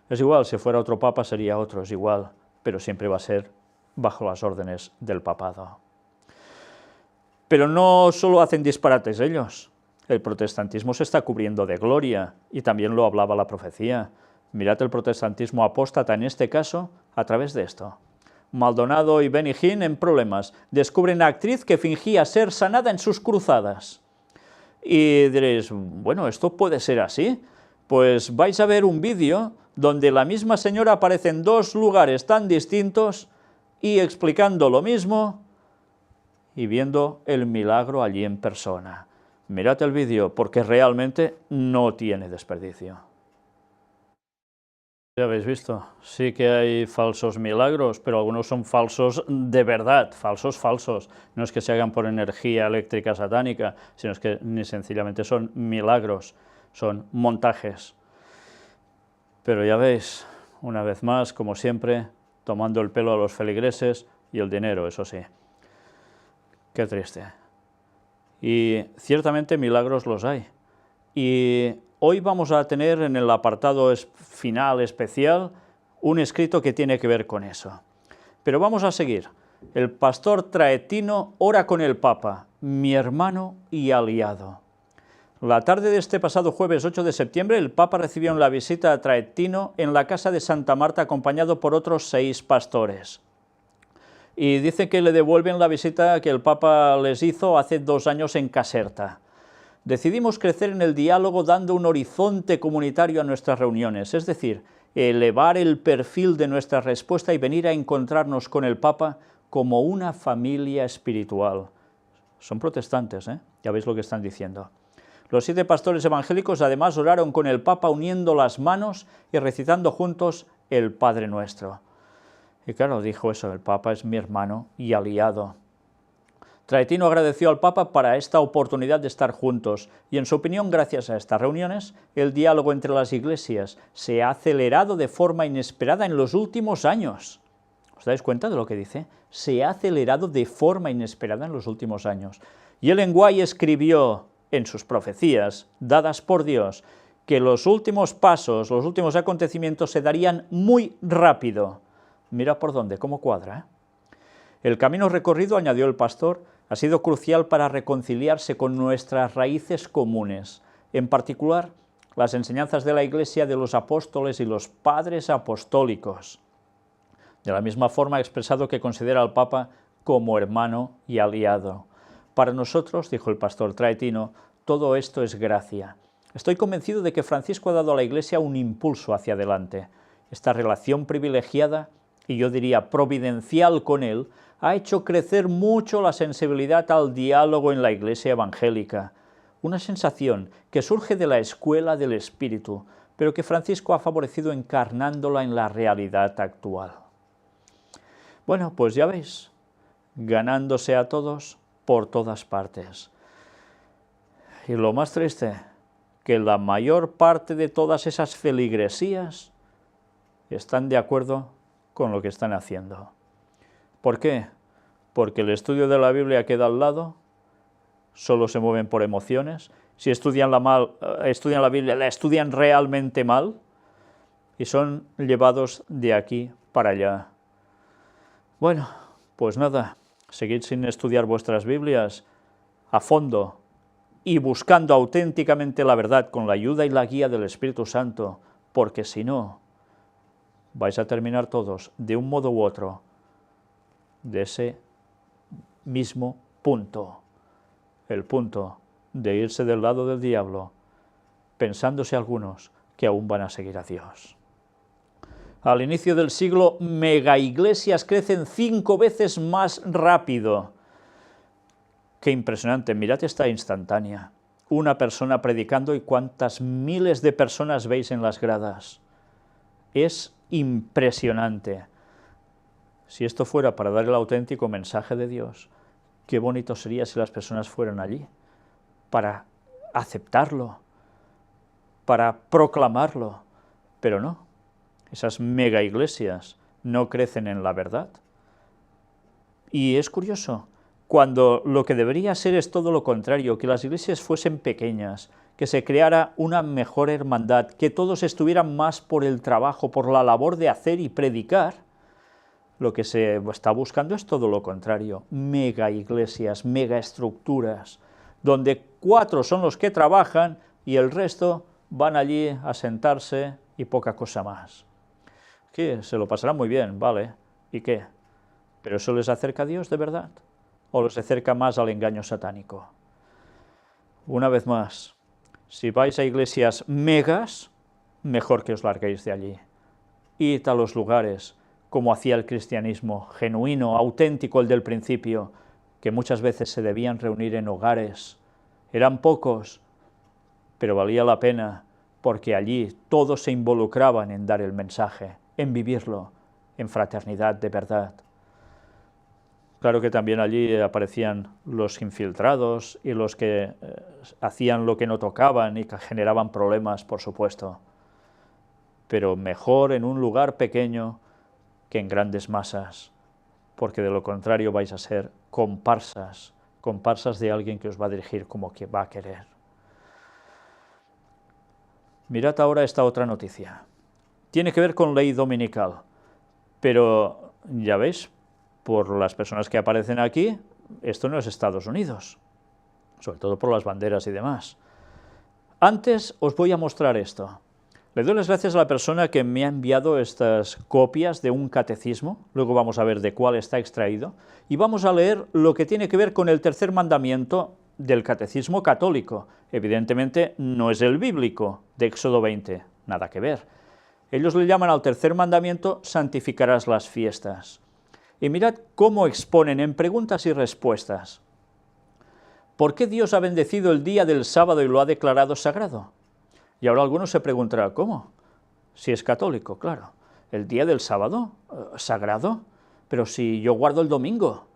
Es igual, si fuera otro papa sería otro, es igual, pero siempre va a ser bajo las órdenes del papado. Pero no solo hacen disparates ellos, el protestantismo se está cubriendo de gloria, y también lo hablaba la profecía. Mirad el protestantismo apóstata en este caso a través de esto. Maldonado y Benny Hinn en problemas, descubren a actriz que fingía ser sanada en sus cruzadas. Y diréis, bueno, ¿esto puede ser así? Pues vais a ver un vídeo donde la misma señora aparece en dos lugares tan distintos y explicando lo mismo y viendo el milagro allí en persona. Mirad el vídeo porque realmente no tiene desperdicio. Ya habéis visto, sí que hay falsos milagros, pero algunos son falsos de verdad, falsos. No es que se hagan por energía eléctrica satánica, sino es que ni sencillamente son milagros, son montajes. Pero ya veis, una vez más, como siempre, tomando el pelo a los feligreses y el dinero, eso sí. Qué triste. Y ciertamente milagros los hay. Y hoy vamos a tener en el apartado final especial un escrito que tiene que ver con eso. Pero vamos a seguir. El pastor Traetino ora con el Papa, mi hermano y aliado. La tarde de este pasado jueves 8 de septiembre, el Papa recibió la visita a Traetino en la casa de Santa Marta acompañado por otros 6 pastores. Y dice que le devuelven la visita que el Papa les hizo hace 2 años en Caserta. Decidimos crecer en el diálogo dando un horizonte comunitario a nuestras reuniones, es decir, elevar el perfil de nuestra respuesta y venir a encontrarnos con el Papa como una familia espiritual. Son protestantes, ¿eh? Ya veis lo que están diciendo. Los 7 pastores evangélicos además oraron con el Papa uniendo las manos y recitando juntos el Padre Nuestro. Y claro, dijo eso, el Papa es mi hermano y aliado. Traetino agradeció al Papa para esta oportunidad de estar juntos y, en su opinión, gracias a estas reuniones, el diálogo entre las iglesias se ha acelerado de forma inesperada en los últimos años. ¿Os dais cuenta de lo que dice? Se ha acelerado de forma inesperada en los últimos años. Y Ellen White escribió en sus profecías, dadas por Dios, que los últimos pasos, los últimos acontecimientos se darían muy rápido. Mira por dónde, cómo cuadra, ¿eh? El camino recorrido, añadió el pastor, ha sido crucial para reconciliarse con nuestras raíces comunes, en particular las enseñanzas de la Iglesia de los apóstoles y los padres apostólicos. De la misma forma ha expresado que considera al Papa como hermano y aliado. Para nosotros, dijo el pastor Traetino, todo esto es gracia. Estoy convencido de que Francisco ha dado a la Iglesia un impulso hacia adelante. Esta relación privilegiada, y yo diría providencial con él, ha hecho crecer mucho la sensibilidad al diálogo en la Iglesia evangélica, una sensación que surge de la escuela del Espíritu, pero que Francisco ha favorecido encarnándola en la realidad actual. Bueno, pues ya veis, ganándose a todos por todas partes. Y lo más triste, que la mayor parte de todas esas feligresías están de acuerdo con lo que están haciendo. ¿Por qué? Porque el estudio de la Biblia queda al lado, solo se mueven por emociones, si estudian la Biblia, la estudian realmente mal, y son llevados de aquí para allá. Bueno, pues nada, seguid sin estudiar vuestras Biblias a fondo y buscando auténticamente la verdad con la ayuda y la guía del Espíritu Santo, porque si no, vais a terminar todos, de un modo u otro, de ese mismo punto, el punto de irse del lado del diablo, pensándose algunos que aún van a seguir a Dios. Al inicio del siglo, megaiglesias crecen 5 veces más rápido. Qué impresionante, mirad esta instantánea. Una persona predicando y cuántas miles de personas veis en las gradas. Es impresionante. Si esto fuera para dar el auténtico mensaje de Dios, qué bonito sería si las personas fueran allí para aceptarlo, para proclamarlo, pero no. Esas mega iglesias no crecen en la verdad. Y es curioso, cuando lo que debería ser es todo lo contrario, que las iglesias fuesen pequeñas, que se creara una mejor hermandad, que todos estuvieran más por el trabajo, por la labor de hacer y predicar, lo que se está buscando es todo lo contrario, mega iglesias, mega estructuras, donde 4 son los que trabajan y el resto van allí a sentarse y poca cosa más. Que se lo pasarán muy bien, vale, ¿y qué? ¿Pero eso les acerca a Dios de verdad? ¿O les acerca más al engaño satánico? Una vez más, si vais a iglesias megas, mejor que os larguéis de allí. Id a los lugares, como hacía el cristianismo, genuino, auténtico, el del principio, que muchas veces se debían reunir en hogares. Eran pocos, pero valía la pena, porque allí todos se involucraban en dar el mensaje, en vivirlo, en fraternidad de verdad. Claro que también allí aparecían los infiltrados y los que hacían lo que no tocaban y que generaban problemas, por supuesto. Pero mejor en un lugar pequeño que en grandes masas, porque de lo contrario vais a ser comparsas, comparsas de alguien que os va a dirigir como que va a querer. Mirad ahora esta otra noticia. Tiene que ver con ley dominical, pero ya veis, por las personas que aparecen aquí, esto no es Estados Unidos, sobre todo por las banderas y demás. Antes os voy a mostrar esto. Le doy las gracias a la persona que me ha enviado estas copias de un catecismo, luego vamos a ver de cuál está extraído, y vamos a leer lo que tiene que ver con el tercer mandamiento del catecismo católico. Evidentemente no es el bíblico, de Éxodo 20, nada que ver. Ellos le llaman al tercer mandamiento, santificarás las fiestas. Y mirad cómo exponen en preguntas y respuestas. ¿Por qué Dios ha bendecido el día del sábado y lo ha declarado sagrado? Y ahora algunos se preguntarán, ¿cómo? Si es católico, claro. ¿El día del sábado? ¿Sagrado? Pero si yo guardo el domingo.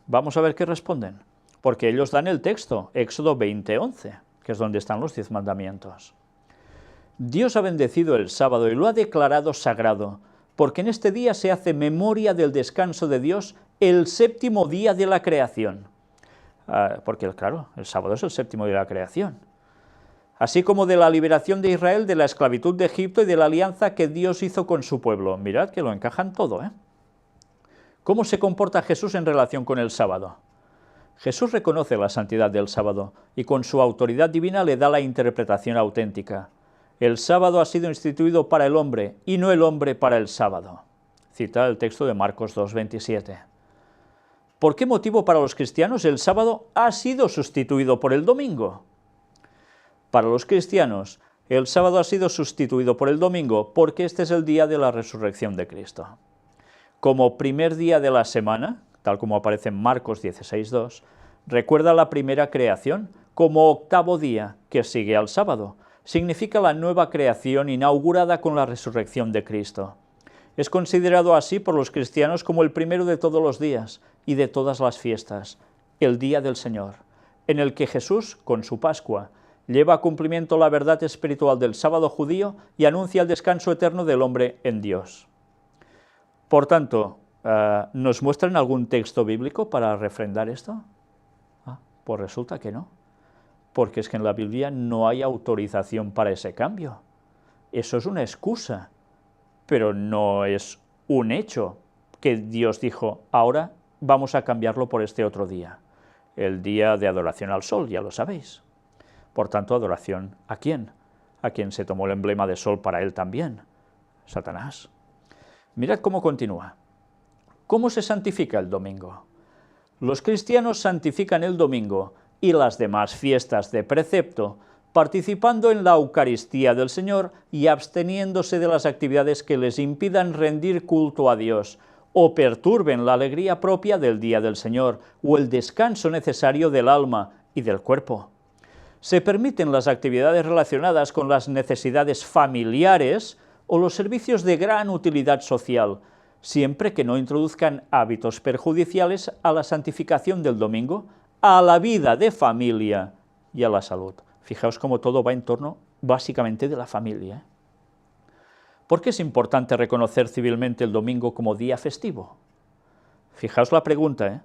Vamos a ver qué responden. Porque ellos dan el texto, Éxodo 20:11, que es donde están los 10 mandamientos. Dios ha bendecido el sábado y lo ha declarado sagrado, porque en este día se hace memoria del descanso de Dios, el séptimo día de la creación. Porque, claro, el sábado es el séptimo día de la creación. Así como de la liberación de Israel de la esclavitud de Egipto y de la alianza que Dios hizo con su pueblo. Mirad que lo encajan todo, ¿eh? ¿Cómo se comporta Jesús en relación con el sábado? Jesús reconoce la santidad del sábado y con su autoridad divina le da la interpretación auténtica. El sábado ha sido instituido para el hombre y no el hombre para el sábado. Cita el texto de Marcos 2:27. ¿Por qué motivo para los cristianos el sábado ha sido sustituido por el domingo? Para los cristianos, el sábado ha sido sustituido por el domingo porque este es el día de la resurrección de Cristo. Como primer día de la semana, tal como aparece en Marcos 16:2, recuerda la primera creación como octavo día que sigue al sábado. Significa la nueva creación inaugurada con la resurrección de Cristo. Es considerado así por los cristianos como el primero de todos los días y de todas las fiestas, el día del Señor, en el que Jesús, con su Pascua, lleva a cumplimiento la verdad espiritual del sábado judío y anuncia el descanso eterno del hombre en Dios. Por tanto, ¿nos muestran algún texto bíblico para refrendar esto? Pues resulta que no, porque es que en la Biblia no hay autorización para ese cambio. Eso es una excusa, pero no es un hecho que Dios dijo, ahora vamos a cambiarlo por este otro día, el día de adoración al sol, ya lo sabéis. Por tanto, adoración ¿a quién? A quien se tomó el emblema de sol para él también, Satanás. Mirad cómo continúa. ¿Cómo se santifica el domingo? Los cristianos santifican el domingo y las demás fiestas de precepto, participando en la Eucaristía del Señor y absteniéndose de las actividades que les impidan rendir culto a Dios o perturben la alegría propia del día del Señor o el descanso necesario del alma y del cuerpo. Se permiten las actividades relacionadas con las necesidades familiares o los servicios de gran utilidad social, siempre que no introduzcan hábitos perjudiciales a la santificación del domingo, a la vida de familia y a la salud. Fijaos cómo todo va en torno básicamente de la familia. ¿Por qué es importante reconocer civilmente el domingo como día festivo? Fijaos la pregunta,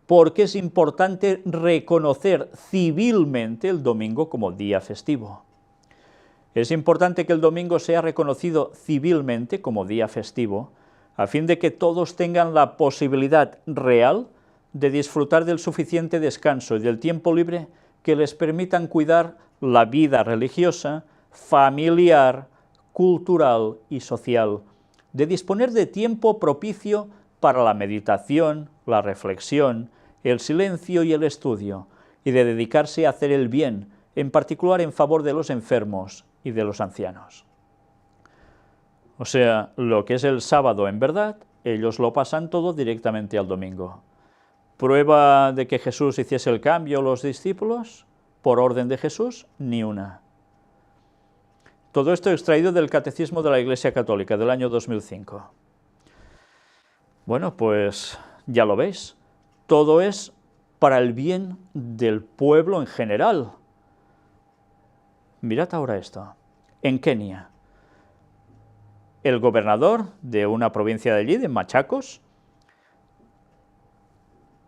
¿por qué es importante reconocer civilmente el domingo como día festivo? Es importante que el domingo sea reconocido civilmente como día festivo, a fin de que todos tengan la posibilidad real de disfrutar del suficiente descanso y del tiempo libre que les permitan cuidar la vida religiosa, familiar, cultural y social, de disponer de tiempo propicio para la meditación, la reflexión, el silencio y el estudio, y de dedicarse a hacer el bien, en particular en favor de los enfermos y de los ancianos. O sea, lo que es el sábado en verdad, ellos lo pasan todo directamente al domingo. ¿Prueba de que Jesús hiciese el cambio los discípulos? Por orden de Jesús, ni una. Todo esto extraído del Catecismo de la Iglesia Católica del año 2005. Bueno, pues ya lo veis, todo es para el bien del pueblo en general. Mirad ahora esto. En Kenia, el gobernador de una provincia de allí, de Machacos,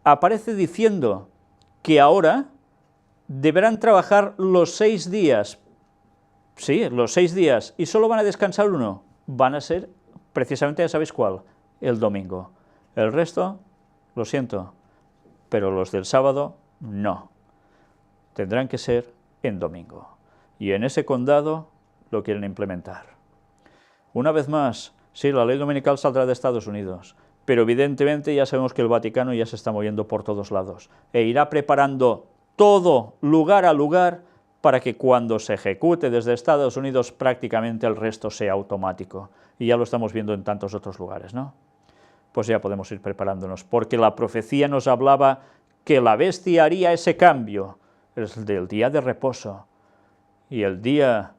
aparece diciendo que ahora deberán trabajar los 6 días. Sí, los 6 días, y solo van a descansar uno. Van a ser, precisamente, ya sabéis cuál, el domingo. El resto, lo siento, pero los del sábado, no. Tendrán que ser en domingo. Y en ese condado lo quieren implementar. Una vez más, sí, la ley dominical saldrá de Estados Unidos, pero evidentemente ya sabemos que el Vaticano ya se está moviendo por todos lados, e irá preparando todo, lugar a lugar, para que cuando se ejecute desde Estados Unidos prácticamente el resto sea automático. Y ya lo estamos viendo en tantos otros lugares, ¿no? Pues ya podemos ir preparándonos, porque la profecía nos hablaba que la bestia haría ese cambio, el del día de reposo, y el día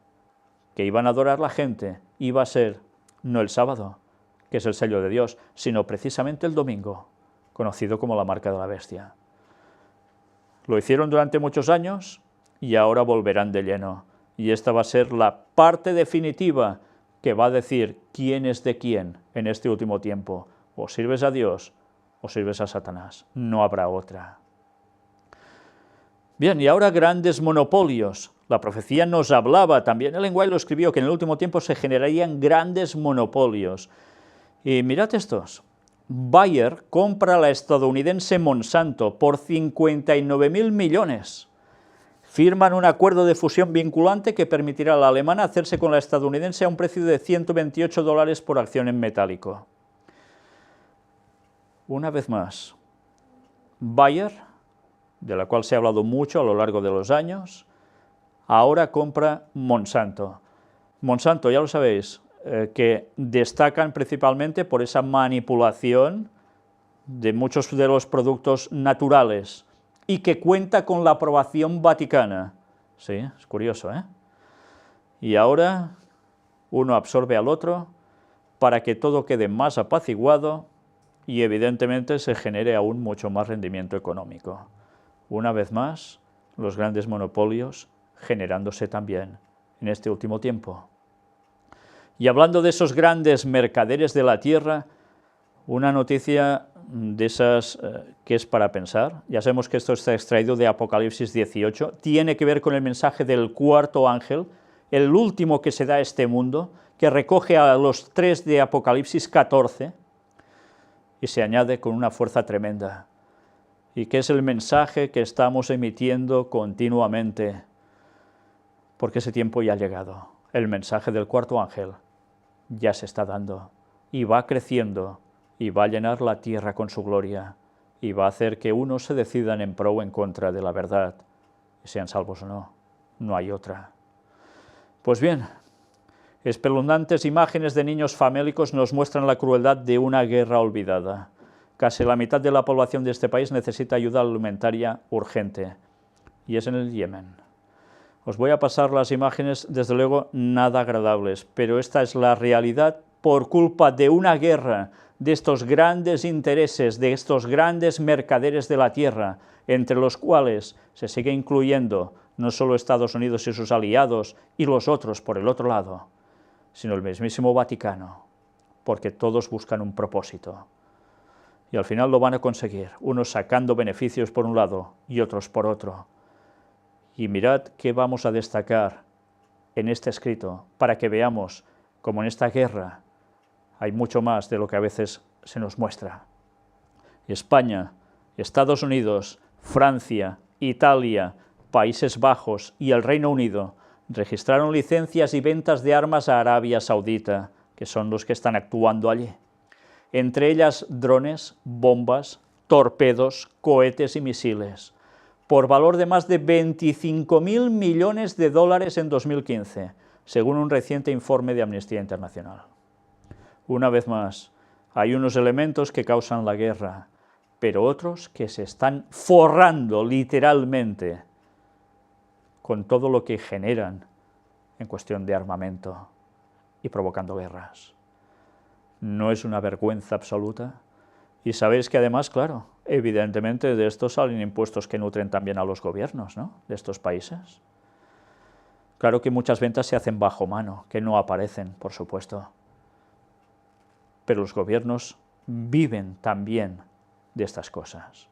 que iban a adorar la gente iba a ser no el sábado, que es el sello de Dios, sino precisamente el domingo, conocido como la marca de la bestia. Lo hicieron durante muchos años y ahora volverán de lleno. Y esta va a ser la parte definitiva que va a decir quién es de quién en este último tiempo. O sirves a Dios o sirves a Satanás. No habrá otra. Bien, y ahora grandes monopolios. La profecía nos hablaba, también Ellen White lo escribió, que en el último tiempo se generarían grandes monopolios. Y mirad estos. Bayer compra a la estadounidense Monsanto por 59.000 millones. Firman un acuerdo de fusión vinculante que permitirá a la alemana hacerse con la estadounidense a un precio de $128 por acción en metálico. Una vez más, Bayer, de la cual se ha hablado mucho a lo largo de los años, ahora compra Monsanto. Monsanto, ya lo sabéis, que destacan principalmente por esa manipulación de muchos de los productos naturales y que cuenta con la aprobación vaticana. Sí, es curioso, ¿eh? Y ahora uno absorbe al otro para que todo quede más apaciguado y evidentemente se genere aún mucho más rendimiento económico. Una vez más, los grandes monopolios generándose también en este último tiempo. Y hablando de esos grandes mercaderes de la tierra, una noticia de esas que es para pensar. Ya sabemos que esto está extraído de Apocalipsis 18, tiene que ver con el mensaje del cuarto ángel, el último que se da a este mundo, que recoge a los 3 de Apocalipsis 14 y se añade con una fuerza tremenda, y que es el mensaje que estamos emitiendo continuamente, porque ese tiempo ya ha llegado, el mensaje del cuarto ángel, ya se está dando, y va creciendo, y va a llenar la tierra con su gloria, y va a hacer que unos se decidan en pro o en contra de la verdad, sean salvos o no, no hay otra. Pues bien, espeluznantes imágenes de niños famélicos nos muestran la crueldad de una guerra olvidada. Casi la mitad de la población de este país necesita ayuda alimentaria urgente, y es en el Yemen. Os voy a pasar las imágenes, desde luego, nada agradables, pero esta es la realidad por culpa de una guerra, de estos grandes intereses, de estos grandes mercaderes de la tierra, entre los cuales se sigue incluyendo no solo Estados Unidos y sus aliados y los otros por el otro lado, sino el mismísimo Vaticano, porque todos buscan un propósito. Y al final lo van a conseguir, unos sacando beneficios por un lado y otros por otro. Y mirad qué vamos a destacar en este escrito, para que veamos cómo en esta guerra hay mucho más de lo que a veces se nos muestra. España, Estados Unidos, Francia, Italia, Países Bajos y el Reino Unido registraron licencias y ventas de armas a Arabia Saudita, que son los que están actuando allí. Entre ellas drones, bombas, torpedos, cohetes y misiles, por valor de más de 25.000 millones de dólares en 2015, según un reciente informe de Amnistía Internacional. Una vez más, hay unos elementos que causan la guerra, pero otros que se están forrando literalmente con todo lo que generan en cuestión de armamento y provocando guerras. ¿No es una vergüenza absoluta? Y sabéis que además, claro, evidentemente de esto salen impuestos que nutren también a los gobiernos, ¿no?, de estos países. Claro que muchas ventas se hacen bajo mano, que no aparecen, por supuesto. Pero los gobiernos viven también de estas cosas.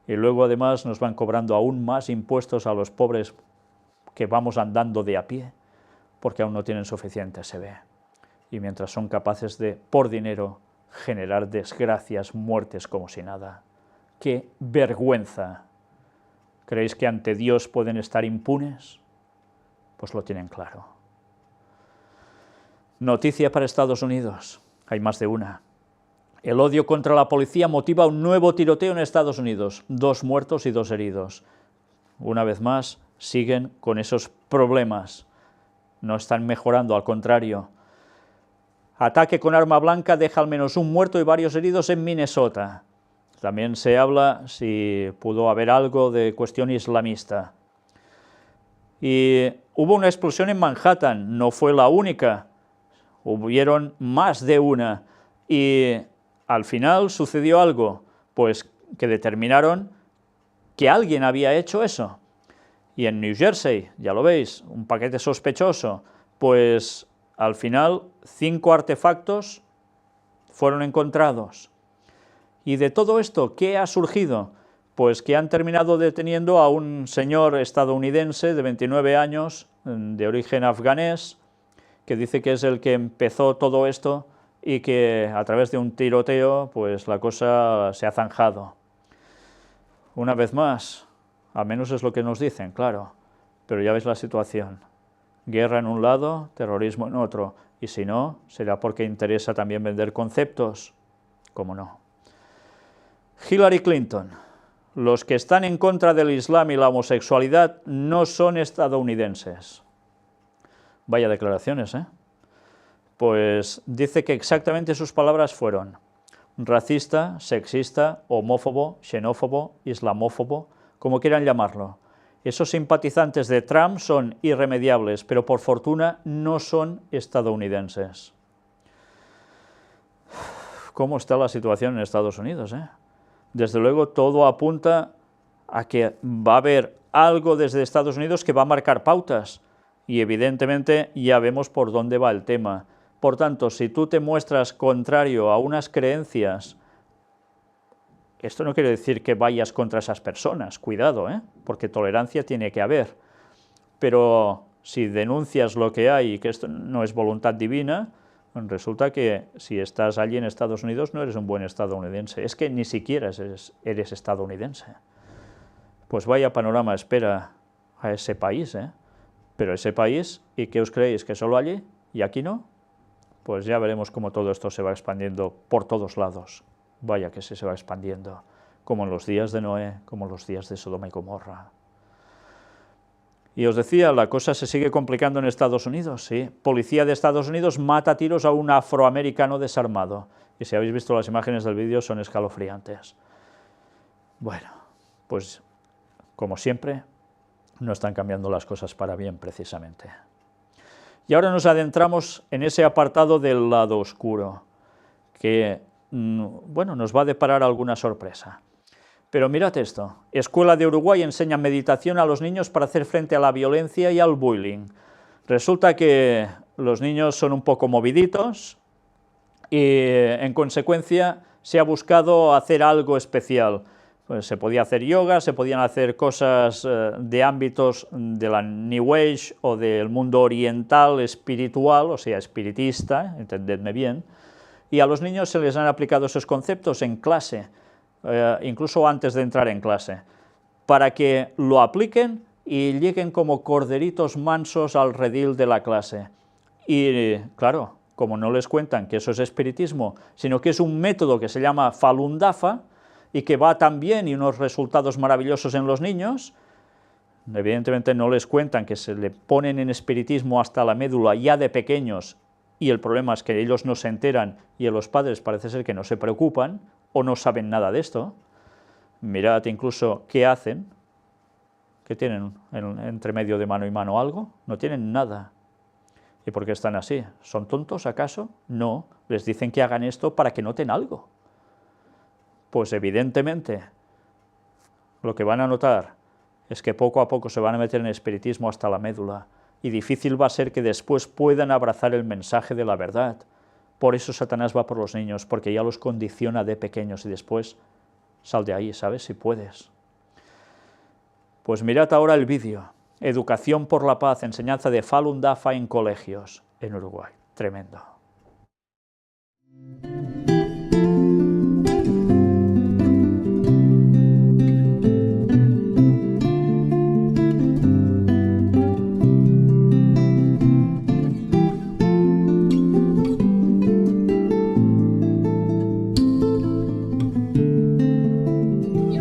Y luego además nos van cobrando aún más impuestos a los pobres que vamos andando de a pie, porque aún no tienen suficiente, se ve. Y mientras son capaces de, por dinero, generar desgracias, muertes como si nada. ¡Qué vergüenza! ¿Creéis que ante Dios pueden estar impunes? Pues lo tienen claro. Noticia para Estados Unidos. Hay más de una. El odio contra la policía motiva un nuevo tiroteo en Estados Unidos. 2 muertos y 2 heridos. Una vez más, siguen con esos problemas. No están mejorando, al contrario. Ataque con arma blanca deja al menos 1 muerto y varios heridos en Minnesota. También se habla si pudo haber algo de cuestión islamista. Y hubo una explosión en Manhattan, no fue la única. Hubieron más de una. Y al final sucedió algo, pues que determinaron que alguien había hecho eso. Y en New Jersey, ya lo veis, un paquete sospechoso, pues al final 5 artefactos fueron encontrados. Y de todo esto, ¿qué ha surgido? Pues que han terminado deteniendo a un señor estadounidense de 29 años, de origen afganés, que dice que es el que empezó todo esto y que a través de un tiroteo, pues la cosa se ha zanjado. Una vez más, al menos es lo que nos dicen, claro, pero ya veis la situación. Guerra en un lado, terrorismo en otro, y si no, será porque interesa también vender conceptos, ¿cómo no? Hillary Clinton. Los que están en contra del Islam y la homosexualidad no son estadounidenses. Vaya declaraciones, ¿eh? Pues dice que exactamente sus palabras fueron racista, sexista, homófobo, xenófobo, islamófobo, como quieran llamarlo. Esos simpatizantes de Trump son irremediables, pero por fortuna no son estadounidenses. ¿Cómo está la situación en Estados Unidos, eh? Desde luego todo apunta a que va a haber algo desde Estados Unidos que va a marcar pautas y evidentemente ya vemos por dónde va el tema. Por tanto, si tú te muestras contrario a unas creencias, esto no quiere decir que vayas contra esas personas, cuidado, porque tolerancia tiene que haber, pero si denuncias lo que hay y que esto no es voluntad divina, resulta que si estás allí en Estados Unidos no eres un buen estadounidense, es que ni siquiera eres estadounidense. Pues vaya panorama espera a ese país, pero ese país, ¿y qué os creéis? ¿Que solo allí y aquí no? pues ya veremos cómo todo esto se va expandiendo por todos lados. Vaya que se va expandiendo, como en los días de Noé, como en los días de Sodoma y Gomorra. Y os decía, la cosa se sigue complicando en Estados Unidos, sí. Policía de Estados Unidos mata a tiros a un afroamericano desarmado. Y si habéis visto las imágenes del vídeo, son escalofriantes. Bueno, pues como siempre, no están cambiando las cosas para bien, precisamente. Y ahora nos adentramos en ese apartado del lado oscuro, que, bueno, nos va a deparar alguna sorpresa. Pero mirad esto, Escuela de Uruguay enseña meditación a los niños para hacer frente a la violencia y al bullying. Resulta que los niños son un poco moviditos y, en consecuencia, se ha buscado hacer algo especial. Pues se podía hacer yoga, se podían hacer cosas de ámbitos de la New Age o del mundo oriental espiritual, o sea, espiritista, entendedme bien, y a los niños se les han aplicado esos conceptos en clase, incluso antes de entrar en clase, para que lo apliquen y lleguen como corderitos mansos al redil de la clase. Y claro, como no les cuentan que eso es espiritismo, sino que es un método que se llama Falun Dafa, y que va tan bien y unos resultados maravillosos en los niños, evidentemente no les cuentan que se le ponen en espiritismo hasta la médula ya de pequeños, y el problema es que ellos no se enteran y a los padres parece ser que no se preocupan o no saben nada de esto. Mirad incluso qué hacen, que tienen entre medio de mano y mano algo, no tienen nada. ¿Y por qué están así? ¿Son tontos acaso? No, les dicen que hagan esto para que noten algo. Pues evidentemente lo que van a notar es que poco a poco se van a meter en espiritismo hasta la médula, y difícil va a ser que después puedan abrazar el mensaje de la verdad. Por eso Satanás va por los niños, porque ya los condiciona de pequeños, y después sal de ahí, ¿sabes? Si puedes. Pues mirad ahora el vídeo, Educación por la Paz, enseñanza de Falun Dafa en colegios en Uruguay. Tremendo.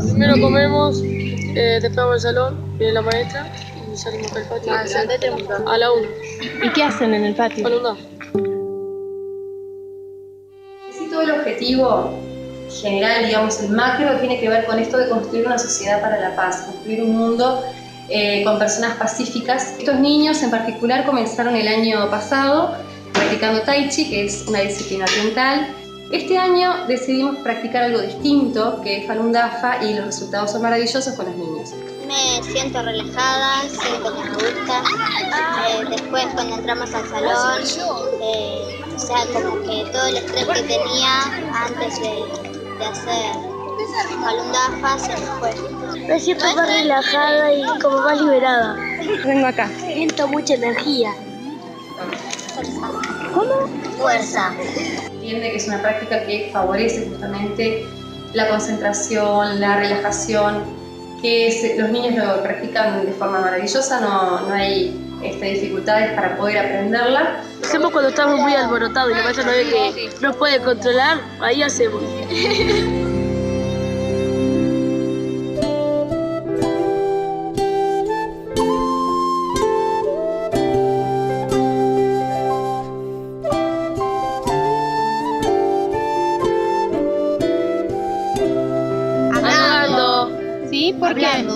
Primero comemos, después vamos al salón, viene la maestra y salimos al patio. A la 1. ¿Y qué hacen en el patio? Falun Dafa. Sí, todo el objetivo general, digamos, el macro, tiene que ver con esto de construir una sociedad para la paz, construir un mundo con personas pacíficas. Estos niños en particular comenzaron el año pasado practicando Tai Chi, que es una disciplina oriental. Este año decidimos practicar algo distinto, que es Falun Dafa, y los resultados son maravillosos con los niños. Me siento relajada, siento que me gusta. Después cuando entramos al salón, o sea, como que todo el estrés que tenía antes de hacer Falun Dafa se me fue. Me siento más relajada y como más liberada. Vengo acá. Siento mucha energía. ¿Cómo? Fuerza. Entiende que es una práctica que favorece justamente la concentración, la relajación, que los niños lo practican de forma maravillosa, no hay dificultades para poder aprenderla. Hacemos cuando estamos muy alborotados y la maestra no ve que no puede controlar, ahí hacemos. ¿Sí? ¿Por qué?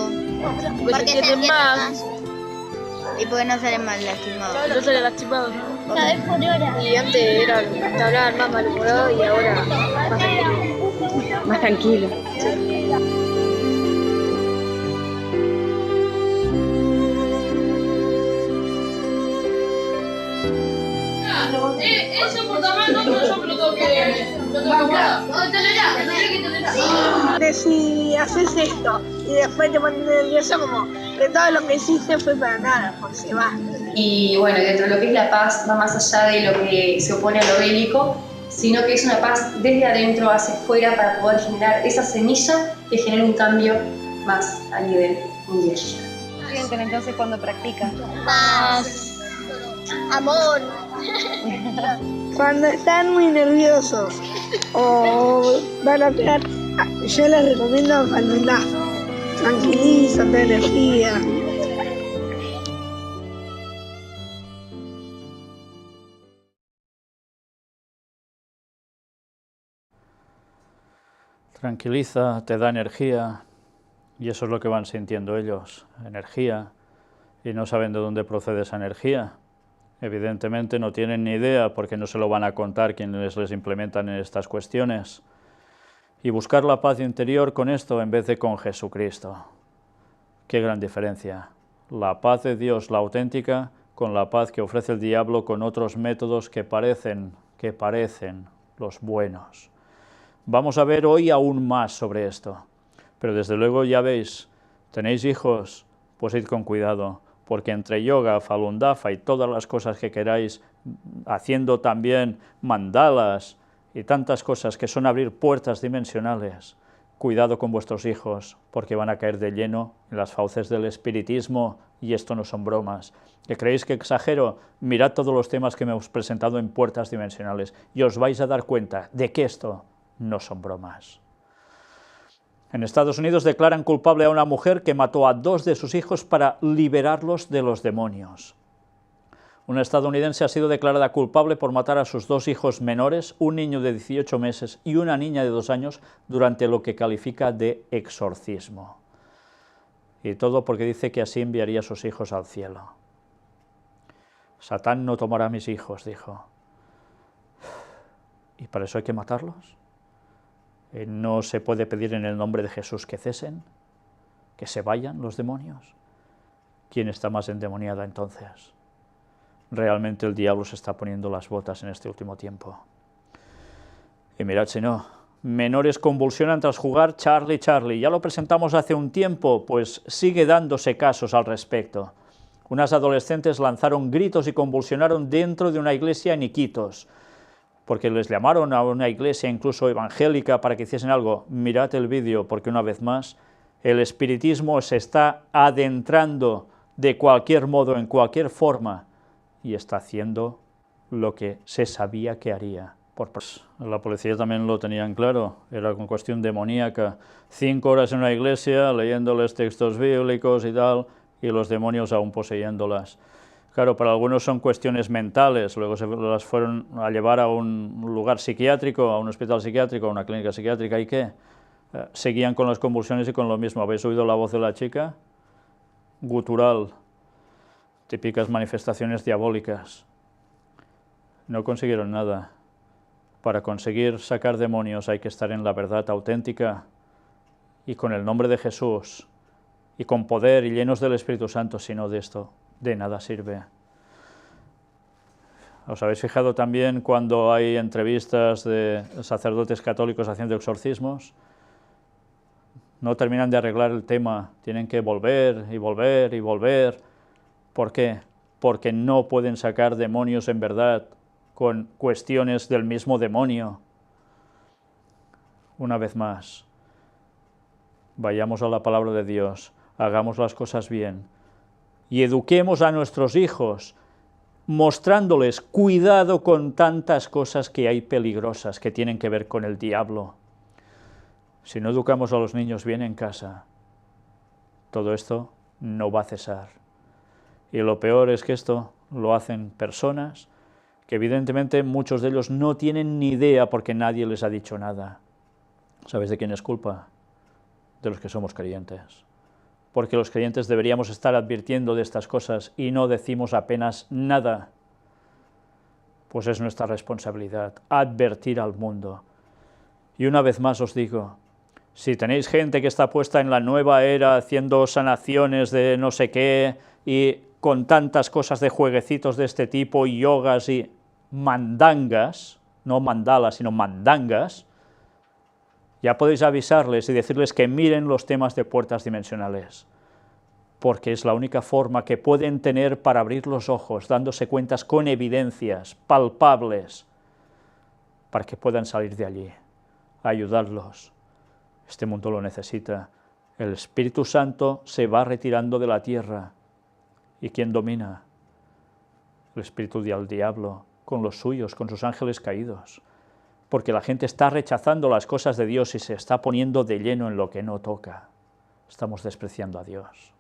Porque se entienden más. Y porque no salen más lastimados. No salen lastimados. Una vez por hora. Y antes estaban más malhumorados y ahora más tranquilos. Más tranquilo. Ese portamento yo me lo tengo que De si haces esto y después te pones nervioso, como que todo lo que hiciste fue para nada, porque se va. Y bueno, dentro de lo que es la paz va más allá de lo que se opone a lo bélico, sino que es una paz desde adentro hacia afuera para poder generar esa semilla que genere un cambio más a nivel mundial. Sienten entonces cuando practican. Más Amor. Cuando están muy nerviosos o van a pegar, yo les recomiendo Falundá. Tranquiliza, da energía. Tranquiliza, te da energía, y eso es lo que van sintiendo ellos, energía, y no saben de dónde procede esa energía. Evidentemente no tienen ni idea porque no se lo van a contar quienes les implementan en estas cuestiones. Y buscar la paz interior con esto en vez de con Jesucristo. Qué gran diferencia. La paz de Dios, la auténtica, con la paz que ofrece el diablo con otros métodos que parecen los buenos. Vamos a ver hoy aún más sobre esto, pero desde luego ya veis, tenéis hijos, pues id con cuidado, porque entre yoga, Falun Dafa y todas las cosas que queráis, haciendo también mandalas y tantas cosas que son abrir puertas dimensionales, cuidado con vuestros hijos, porque van a caer de lleno en las fauces del espiritismo, y esto no son bromas. ¿Que creéis que exagero? Mirad todos los temas que me he presentado en puertas dimensionales, y os vais a dar cuenta de que esto no son bromas. En Estados Unidos declaran culpable a una mujer que mató a 2 de sus hijos para liberarlos de los demonios. Una estadounidense ha sido declarada culpable por matar a sus 2 hijos menores, un niño de 18 meses y una niña de 2 años, durante lo que califica de exorcismo. Y todo porque dice que así enviaría a sus hijos al cielo. Satán no tomará a mis hijos, dijo. ¿Y para eso hay que matarlos? ¿No se puede pedir en el nombre de Jesús que cesen? ¿Que se vayan los demonios? ¿Quién está más endemoniada entonces? Realmente el diablo se está poniendo las botas en este último tiempo. Y mirad si no, menores convulsionan tras jugar Charlie Charlie. Ya lo presentamos hace un tiempo, pues sigue dándose casos al respecto. Unas adolescentes lanzaron gritos y convulsionaron dentro de una iglesia en Iquitos, porque les llamaron a una iglesia incluso evangélica para que hiciesen algo. Mirad el vídeo, porque una vez más el espiritismo se está adentrando de cualquier modo, en cualquier forma, y está haciendo lo que se sabía que haría. La policía también lo tenían claro, era con cuestión demoníaca. 5 horas en una iglesia leyéndoles textos bíblicos y tal, y los demonios aún poseyéndolas. Claro, para algunos son cuestiones mentales, luego se las fueron a llevar a un lugar psiquiátrico, a un hospital psiquiátrico, a una clínica psiquiátrica, ¿y qué? Seguían con las convulsiones y con lo mismo. ¿Habéis oído la voz de la chica? Gutural, típicas manifestaciones diabólicas. No consiguieron nada. Para conseguir sacar demonios hay que estar en la verdad auténtica y con el nombre de Jesús y con poder y llenos del Espíritu Santo, si no de esto, de nada sirve. ¿Os habéis fijado también cuando hay entrevistas de sacerdotes católicos haciendo exorcismos? No terminan de arreglar el tema, tienen que volver y volver y volver. ¿Por qué? Porque no pueden sacar demonios en verdad con cuestiones del mismo demonio. Una vez más, vayamos a la palabra de Dios, hagamos las cosas bien y eduquemos a nuestros hijos, mostrándoles cuidado con tantas cosas que hay peligrosas que tienen que ver con el diablo. Si no educamos a los niños bien en casa, todo esto no va a cesar. Y lo peor es que esto lo hacen personas que evidentemente muchos de ellos no tienen ni idea porque nadie les ha dicho nada. ¿Sabéis de quién es culpa? De los que somos creyentes. Porque los creyentes deberíamos estar advirtiendo de estas cosas y no decimos apenas nada. Pues es nuestra responsabilidad advertir al mundo. Y una vez más os digo, si tenéis gente que está puesta en la nueva era haciendo sanaciones de no sé qué y con tantas cosas de jueguecitos de este tipo, y yogas y mandangas, no mandalas, sino mandangas, ya podéis avisarles y decirles que miren los temas de puertas dimensionales, porque es la única forma que pueden tener para abrir los ojos, dándose cuentas con evidencias palpables, para que puedan salir de allí, ayudarlos. Este mundo lo necesita. El Espíritu Santo se va retirando de la tierra. ¿Y quién domina? el espíritu del diablo, con los suyos, con sus ángeles caídos, porque la gente está rechazando las cosas de Dios y se está poniendo de lleno en lo que no toca. Estamos despreciando a Dios.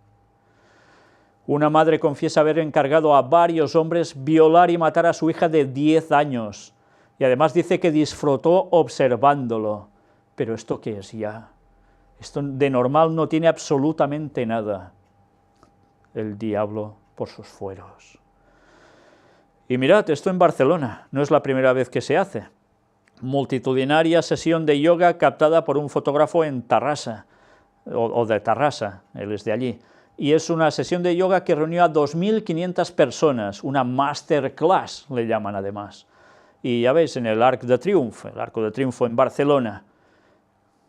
Una madre confiesa haber encargado a varios hombres violar y matar a su hija de 10 años, y además dice que disfrutó observándolo. Pero ¿esto qué es ya? Esto de normal no tiene absolutamente nada. El diablo por sus fueros. Y mirad, esto en Barcelona, no es la primera vez que se hace. Multitudinaria sesión de yoga captada por un fotógrafo en Tarrasa, o de Tarrasa, él es de allí. Y es una sesión de yoga que reunió a 2.500 personas, una masterclass, le llaman además. Y ya veis, en el Arc de Triunfo, el Arco de Triunfo en Barcelona,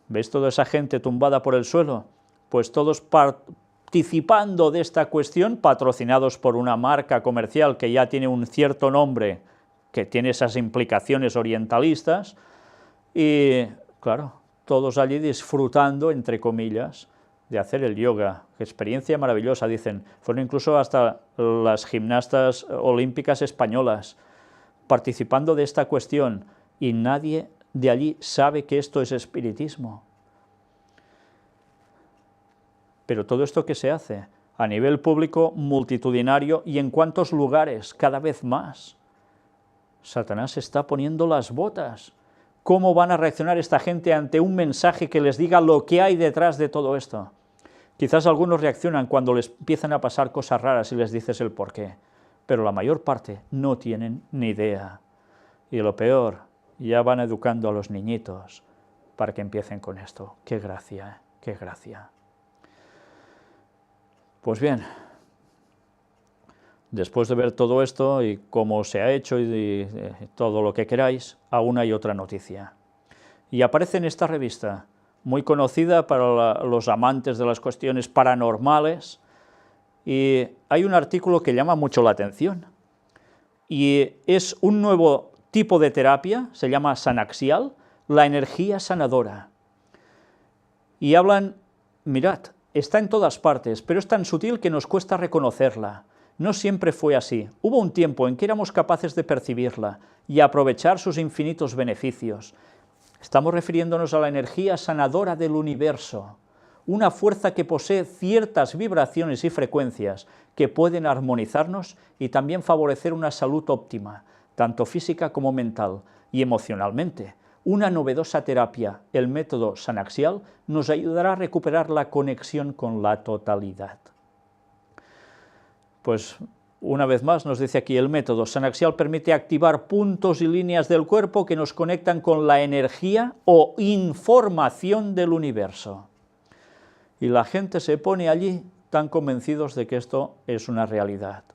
¿veis toda esa gente tumbada por el suelo? Pues todos participando de esta cuestión, patrocinados por una marca comercial que ya tiene un cierto nombre, que tiene esas implicaciones orientalistas, y claro, todos allí disfrutando, entre comillas, de hacer el yoga. Qué experiencia maravillosa, dicen. Fueron incluso hasta las gimnastas olímpicas españolas participando de esta cuestión, y nadie de allí sabe que esto es espiritismo. Pero todo esto que se hace a nivel público, multitudinario, y en cuántos lugares, cada vez más. Satanás está poniendo las botas. ¿Cómo van a reaccionar esta gente ante un mensaje que les diga lo que hay detrás de todo esto? Quizás algunos reaccionan cuando les empiezan a pasar cosas raras y les dices el porqué, pero la mayor parte no tienen ni idea. Y lo peor, ya van educando a los niñitos para que empiecen con esto. ¡Qué gracia, qué gracia! Pues bien, después de ver todo esto y cómo se ha hecho y todo lo que queráis, aún hay otra noticia. Y aparece en esta revista, muy conocida para los amantes de las cuestiones paranormales, y hay un artículo que llama mucho la atención. Y es un nuevo tipo de terapia, se llama sanaxial, la energía sanadora. Y hablan, mirad, está en todas partes, pero es tan sutil que nos cuesta reconocerla. No siempre fue así. Hubo un tiempo en que éramos capaces de percibirla y aprovechar sus infinitos beneficios. Estamos refiriéndonos a la energía sanadora del universo, una fuerza que posee ciertas vibraciones y frecuencias que pueden armonizarnos y también favorecer una salud óptima, tanto física como mental y emocionalmente. Una novedosa terapia, el método sanaxial, nos ayudará a recuperar la conexión con la totalidad. Pues una vez más nos dice aquí, el método sanaxial permite activar puntos y líneas del cuerpo que nos conectan con la energía o información del universo. Y la gente se pone allí tan convencidos de que esto es una realidad.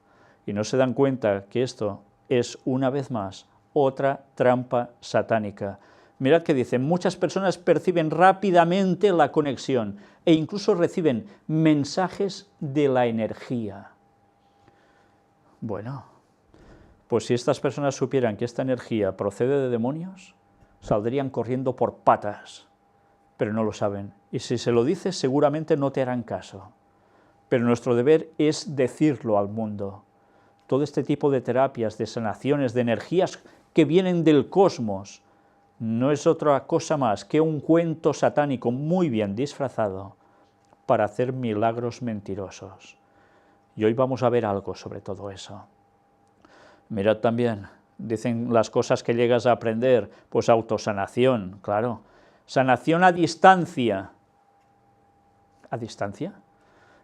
Y no se dan cuenta que esto es, una vez más, otra trampa satánica. Mirad que dice, muchas personas perciben rápidamente la conexión e incluso reciben mensajes de la energía. Bueno, pues si estas personas supieran que esta energía procede de demonios, saldrían corriendo por patas, pero no lo saben. Y si se lo dices, seguramente no te harán caso. Pero nuestro deber es decirlo al mundo. Todo este tipo de terapias, de sanaciones, de energías que vienen del cosmos, no es otra cosa más que un cuento satánico muy bien disfrazado para hacer milagros mentirosos. Y hoy vamos a ver algo sobre todo eso. Mirad también, dicen las cosas que llegas a aprender, pues autosanación, claro. Sanación a distancia. ¿A distancia?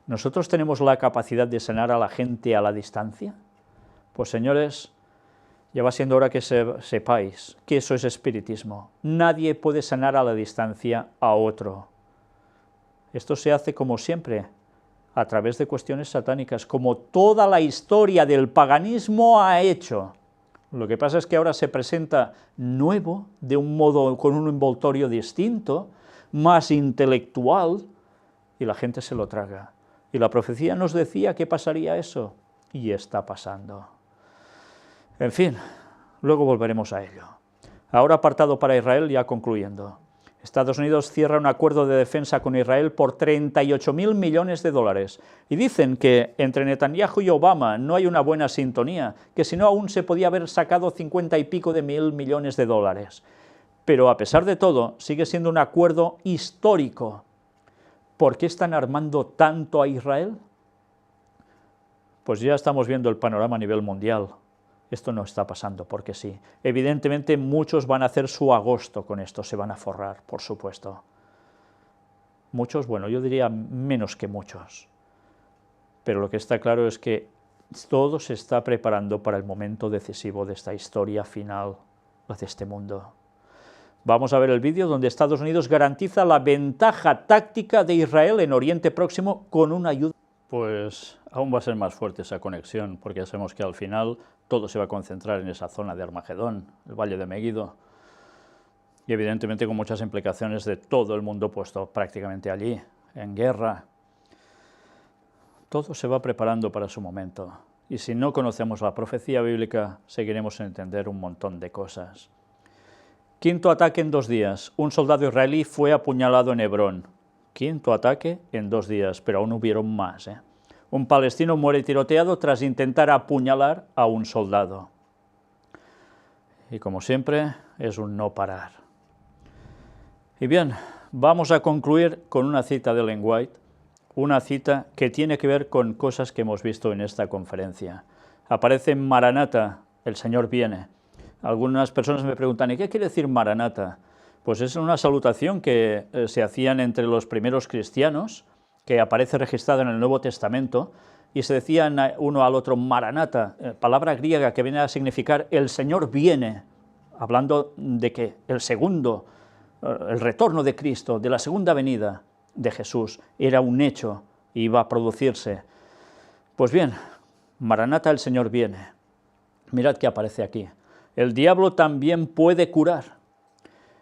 ¿Nosotros tenemos la capacidad de sanar a la gente a la distancia? Pues señores, ya va siendo hora que sepáis que eso es espiritismo. Nadie puede sanar a la distancia a otro. Esto se hace como siempre, a través de cuestiones satánicas, como toda la historia del paganismo ha hecho. Lo que pasa es que ahora se presenta nuevo, de un modo, con un envoltorio distinto, más intelectual, y la gente se lo traga. Y la profecía nos decía que pasaría eso, y está pasando. En fin, luego volveremos a ello. Ahora apartado para Israel, ya concluyendo. Estados Unidos cierra un acuerdo de defensa con Israel por 38.000 millones de dólares. Y dicen que entre Netanyahu y Obama no hay una buena sintonía, que si no aún se podía haber sacado 50 y pico de mil millones de dólares. Pero a pesar de todo, sigue siendo un acuerdo histórico. ¿Por qué están armando tanto a Israel? Pues ya estamos viendo el panorama a nivel mundial. Esto no está pasando porque sí. Evidentemente muchos van a hacer su agosto con esto, se van a forrar, por supuesto. Muchos, bueno, yo diría menos que muchos. Pero lo que está claro es que todo se está preparando para el momento decisivo de esta historia final de este mundo. Vamos a ver el vídeo donde Estados Unidos garantiza la ventaja táctica de Israel en Oriente Próximo con una ayuda. Pues aún va a ser más fuerte esa conexión, porque ya sabemos que al final todo se va a concentrar en esa zona de Armagedón, el Valle de Megiddo, y evidentemente con muchas implicaciones de todo el mundo puesto prácticamente allí, en guerra. Todo se va preparando para su momento, y si no conocemos la profecía bíblica, seguiremos sin entender un montón de cosas. Quinto ataque en 2 días. Un soldado israelí fue apuñalado en Hebrón. Quinto ataque en 2 días, pero aún hubieron más. Un palestino muere tiroteado tras intentar apuñalar a un soldado. Y como siempre, es un no parar. Y bien, vamos a concluir con una cita de Ellen White, una cita que tiene que ver con cosas que hemos visto en esta conferencia. Aparece en Maranata, el Señor viene. Algunas personas me preguntan, ¿y qué quiere decir Maranata? Pues es una salutación que se hacían entre los primeros cristianos, que aparece registrada en el Nuevo Testamento, y se decían uno al otro Maranata, palabra griega que viene a significar el Señor viene, hablando de que el retorno de Cristo, de la segunda venida de Jesús, era un hecho, iba a producirse. Pues bien, Maranata, el Señor viene. Mirad qué aparece aquí. El diablo también puede curar.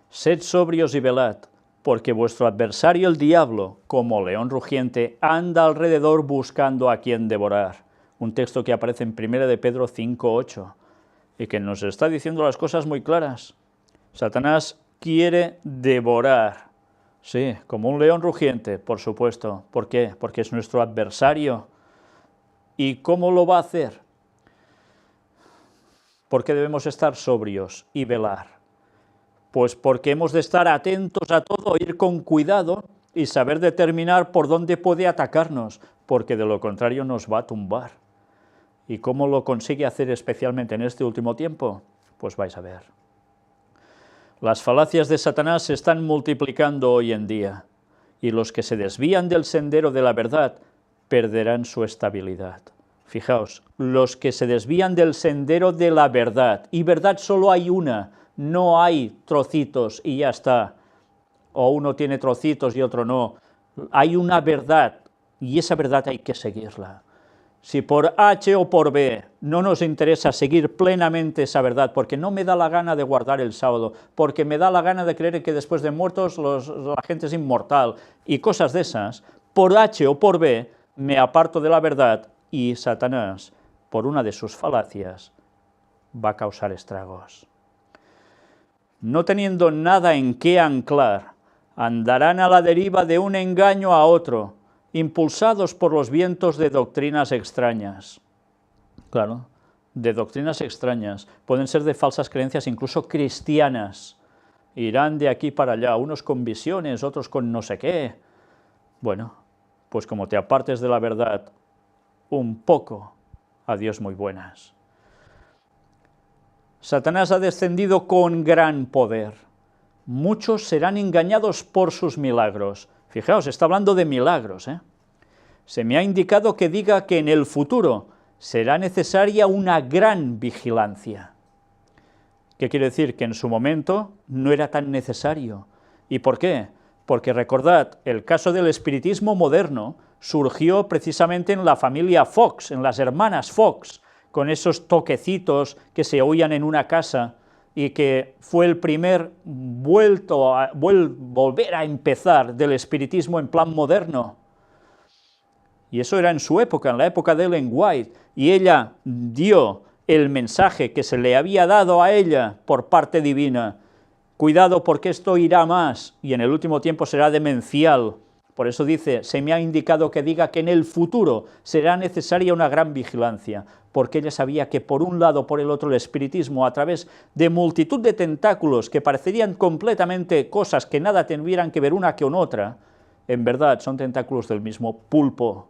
Sed sobrios y velad, porque vuestro adversario el diablo, como león rugiente, anda alrededor buscando a quien devorar. Un texto que aparece en 1 de Pedro 5:8, y que nos está diciendo las cosas muy claras. Satanás quiere devorar, sí, como un león rugiente, por supuesto. ¿Por qué? Porque es nuestro adversario. ¿Y cómo lo va a hacer? Porque debemos estar sobrios y velar. Pues porque hemos de estar atentos a todo, ir con cuidado y saber determinar por dónde puede atacarnos, porque de lo contrario nos va a tumbar. ¿Y cómo lo consigue hacer especialmente en este último tiempo? Pues vais a ver. Las falacias de Satanás se están multiplicando hoy en día, y los que se desvían del sendero de la verdad perderán su estabilidad. Fijaos, los que se desvían del sendero de la verdad, y verdad solo hay una, no hay trocitos y ya está, o uno tiene trocitos y otro no, hay una verdad, y esa verdad hay que seguirla. Si por H o por B no nos interesa seguir plenamente esa verdad, porque no me da la gana de guardar el sábado, porque me da la gana de creer que después de muertos la gente es inmortal, y cosas de esas, por H o por B me aparto de la verdad, y Satanás, por una de sus falacias, va a causar estragos. No teniendo nada en qué anclar, andarán a la deriva de un engaño a otro, impulsados por los vientos de doctrinas extrañas. Claro, de doctrinas extrañas, pueden ser de falsas creencias, incluso cristianas. Irán de aquí para allá, unos con visiones, otros con no sé qué. Bueno, pues como te apartes de la verdad un poco, adiós muy buenas. Satanás ha descendido con gran poder. Muchos serán engañados por sus milagros. Fijaos, está hablando de milagros, Se me ha indicado que diga que en el futuro será necesaria una gran vigilancia. ¿Qué quiere decir? Que en su momento no era tan necesario. ¿Y por qué? Porque recordad, el caso del espiritismo moderno surgió precisamente en la familia Fox, en las hermanas Fox, con esos toquecitos que se oían en una casa y que fue el primer volver a empezar del espiritismo en plan moderno. Y eso era en su época, en la época de Ellen White, y ella dio el mensaje que se le había dado a ella por parte divina Cuidado porque esto irá más y en el último tiempo será demencial. Por eso dice, se me ha indicado que diga que en el futuro será necesaria una gran vigilancia, porque ella sabía que por un lado, por el otro, el espiritismo, a través de multitud de tentáculos que parecerían completamente cosas que nada tuvieran que ver una con otra, en verdad son tentáculos del mismo pulpo.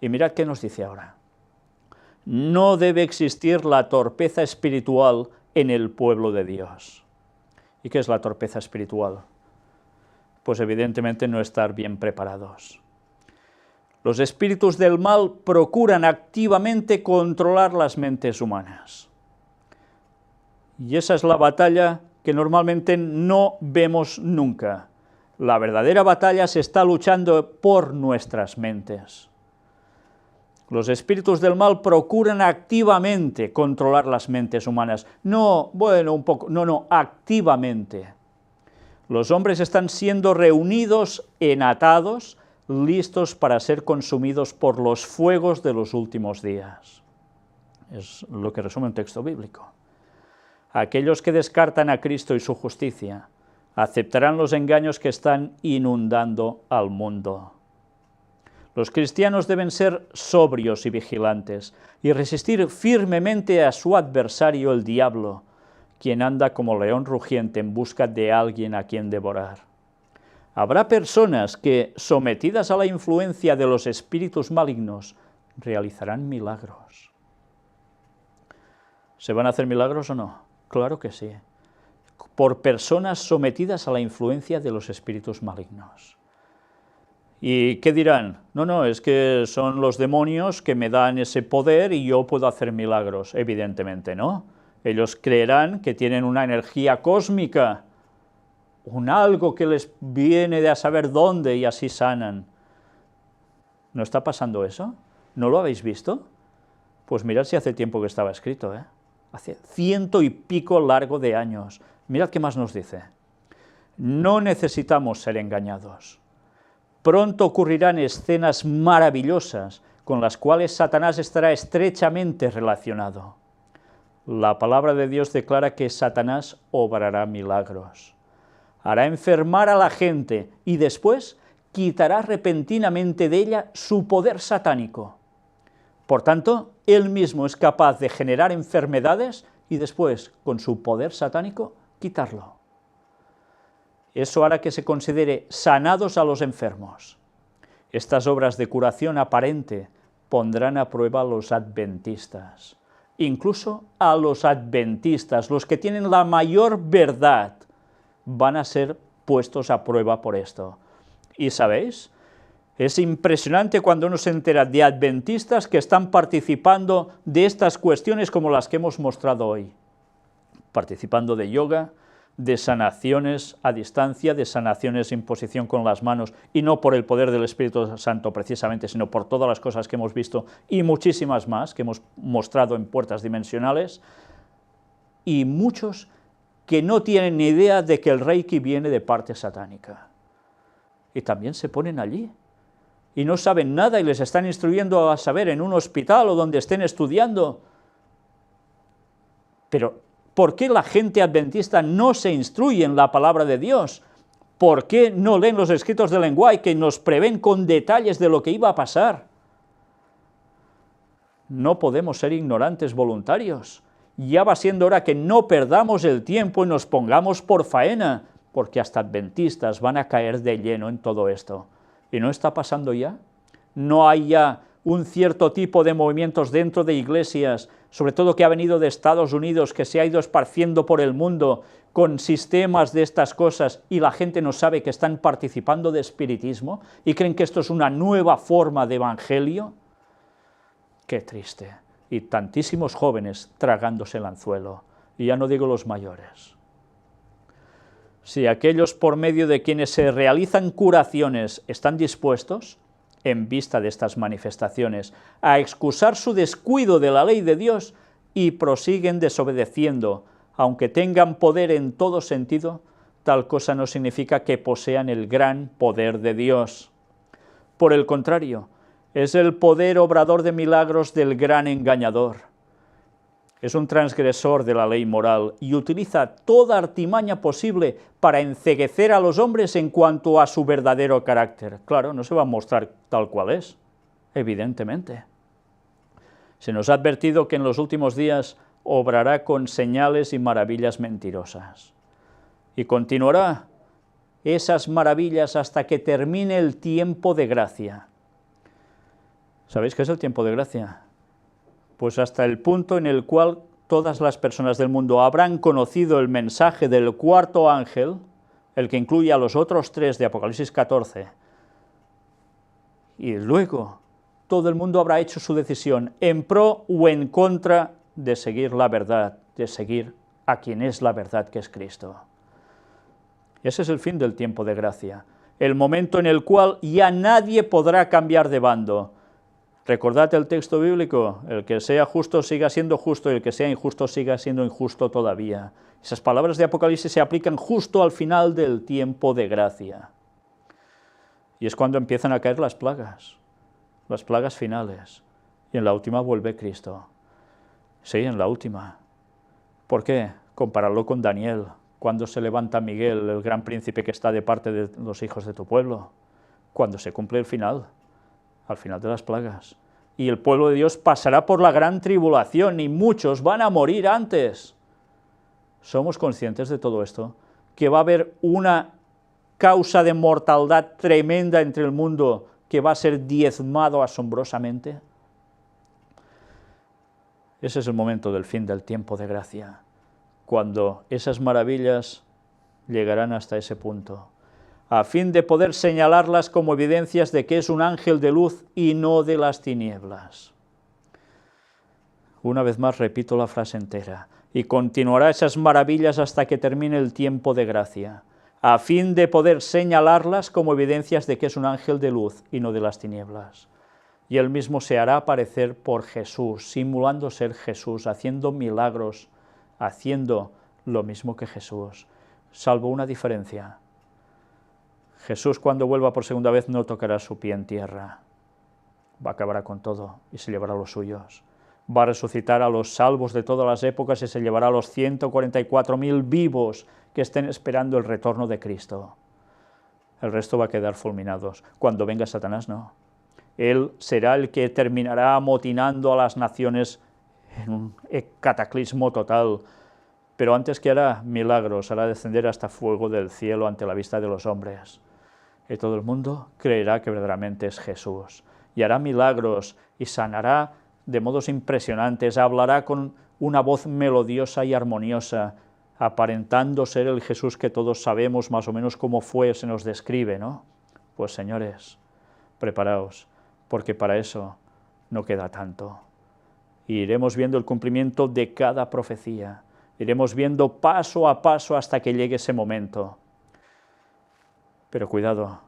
Y mirad qué nos dice ahora. No debe existir la torpeza espiritual en el pueblo de Dios. ¿Y qué es la torpeza espiritual? Pues evidentemente no estar bien preparados. Los espíritus del mal procuran activamente controlar las mentes humanas. Y esa es la batalla que normalmente no vemos nunca. La verdadera batalla se está luchando por nuestras mentes. Los espíritus del mal procuran activamente controlar las mentes humanas. No, bueno, un poco, no, activamente. Los hombres están siendo reunidos, enatados, listos para ser consumidos por los fuegos de los últimos días. Es lo que resume un texto bíblico. Aquellos que descartan a Cristo y su justicia aceptarán los engaños que están inundando al mundo. Los cristianos deben ser sobrios y vigilantes y resistir firmemente a su adversario, el diablo, quien anda como león rugiente en busca de alguien a quien devorar. Habrá personas que, sometidas a la influencia de los espíritus malignos, realizarán milagros. ¿Se van a hacer milagros o no? Claro que sí. Por personas sometidas a la influencia de los espíritus malignos. ¿Y qué dirán? No, es que son los demonios que me dan ese poder y yo puedo hacer milagros. Evidentemente no. Ellos creerán que tienen una energía cósmica, un algo que les viene de a saber dónde y así sanan. ¿No está pasando eso? ¿No lo habéis visto? Pues mirad si hace tiempo que estaba escrito, hace 100 y pico largo de años. Mirad qué más nos dice. No necesitamos ser engañados. Pronto ocurrirán escenas maravillosas con las cuales Satanás estará estrechamente relacionado. La palabra de Dios declara que Satanás obrará milagros. Hará enfermar a la gente y después quitará repentinamente de ella su poder satánico. Por tanto, él mismo es capaz de generar enfermedades y después, con su poder satánico, quitarlo. Eso hará que se considere sanados a los enfermos. Estas obras de curación aparente pondrán a prueba a los adventistas. Incluso a los adventistas, los que tienen la mayor verdad, van a ser puestos a prueba por esto. ¿Y sabéis? Es impresionante cuando uno se entera de adventistas que están participando de estas cuestiones como las que hemos mostrado hoy. Participando de yoga, de sanaciones a distancia, de sanaciones en posición con las manos, y no por el poder del Espíritu Santo precisamente, sino por todas las cosas que hemos visto y muchísimas más que hemos mostrado en puertas dimensionales, y muchos que no tienen ni idea de que el Reiki viene de parte satánica. Y también se ponen allí, y no saben nada y les están instruyendo a saber en un hospital o donde estén estudiando. Pero ¿por qué la gente adventista no se instruye en la palabra de Dios? ¿Por qué no leen los escritos de Ellen White que nos prevén con detalles de lo que iba a pasar? No podemos ser ignorantes voluntarios. Ya va siendo hora que no perdamos el tiempo y nos pongamos por faena, porque hasta adventistas van a caer de lleno en todo esto. ¿Y no está pasando ya? ¿No hay ya un cierto tipo de movimientos dentro de iglesias, sobre todo que ha venido de Estados Unidos, que se ha ido esparciendo por el mundo con sistemas de estas cosas y la gente no sabe que están participando de espiritismo y creen que esto es una nueva forma de evangelio? ¡Qué triste! Y tantísimos jóvenes tragándose el anzuelo, y ya no digo los mayores. Si aquellos por medio de quienes se realizan curaciones están dispuestos, en vista de estas manifestaciones, a excusar su descuido de la ley de Dios y prosiguen desobedeciendo, aunque tengan poder en todo sentido, tal cosa no significa que posean el gran poder de Dios. Por el contrario, es el poder obrador de milagros del gran engañador. Es un transgresor de la ley moral y utiliza toda artimaña posible para enceguecer a los hombres en cuanto a su verdadero carácter. Claro, no se va a mostrar tal cual es, evidentemente. Se nos ha advertido que en los últimos días obrará con señales y maravillas mentirosas. Y continuará esas maravillas hasta que termine el tiempo de gracia. ¿Sabéis qué es el tiempo de gracia? Pues hasta el punto en el cual todas las personas del mundo habrán conocido el mensaje del cuarto ángel, el que incluye a los otros 3 de Apocalipsis 14, y luego todo el mundo habrá hecho su decisión en pro o en contra de seguir la verdad, de seguir a quien es la verdad, que es Cristo. Ese es el fin del tiempo de gracia, el momento en el cual ya nadie podrá cambiar de bando. Recordad el texto bíblico: el que sea justo siga siendo justo y el que sea injusto siga siendo injusto todavía. Esas palabras de Apocalipsis se aplican justo al final del tiempo de gracia. Y es cuando empiezan a caer las plagas finales. Y en la última vuelve Cristo. Sí, en la última. ¿Por qué? Compararlo con Daniel, cuando se levanta Miguel, el gran príncipe que está de parte de los hijos de tu pueblo, cuando se cumple el final, al final de las plagas. Y el pueblo de Dios pasará por la gran tribulación y muchos van a morir antes. ¿Somos conscientes de todo esto? Que va a haber una causa de mortandad tremenda entre el mundo que va a ser diezmado asombrosamente. Ese es el momento del fin del tiempo de gracia, cuando esas maravillas llegarán hasta ese punto, a fin de poder señalarlas como evidencias de que es un ángel de luz y no de las tinieblas. Una vez más repito la frase entera: y continuará esas maravillas hasta que termine el tiempo de gracia, a fin de poder señalarlas como evidencias de que es un ángel de luz y no de las tinieblas. Y él mismo se hará aparecer por Jesús, simulando ser Jesús, haciendo milagros, haciendo lo mismo que Jesús, salvo una diferencia. Jesús, cuando vuelva por segunda vez, no tocará su pie en tierra, va a acabar con todo y se llevará a los suyos. Va a resucitar a los salvos de todas las épocas y se llevará a los 144.000 vivos que estén esperando el retorno de Cristo. El resto va a quedar fulminados. Cuando venga Satanás, no. Él será el que terminará amotinando a las naciones en un cataclismo total. Pero antes que hará milagros, hará descender hasta fuego del cielo ante la vista de los hombres. Y todo el mundo creerá que verdaderamente es Jesús. Y hará milagros y sanará de modos impresionantes, hablará con una voz melodiosa y armoniosa, aparentando ser el Jesús que todos sabemos más o menos cómo fue, se nos describe, ¿no? Pues señores, preparaos, porque para eso no queda tanto. Y iremos viendo el cumplimiento de cada profecía, iremos viendo paso a paso hasta que llegue ese momento. Pero cuidado,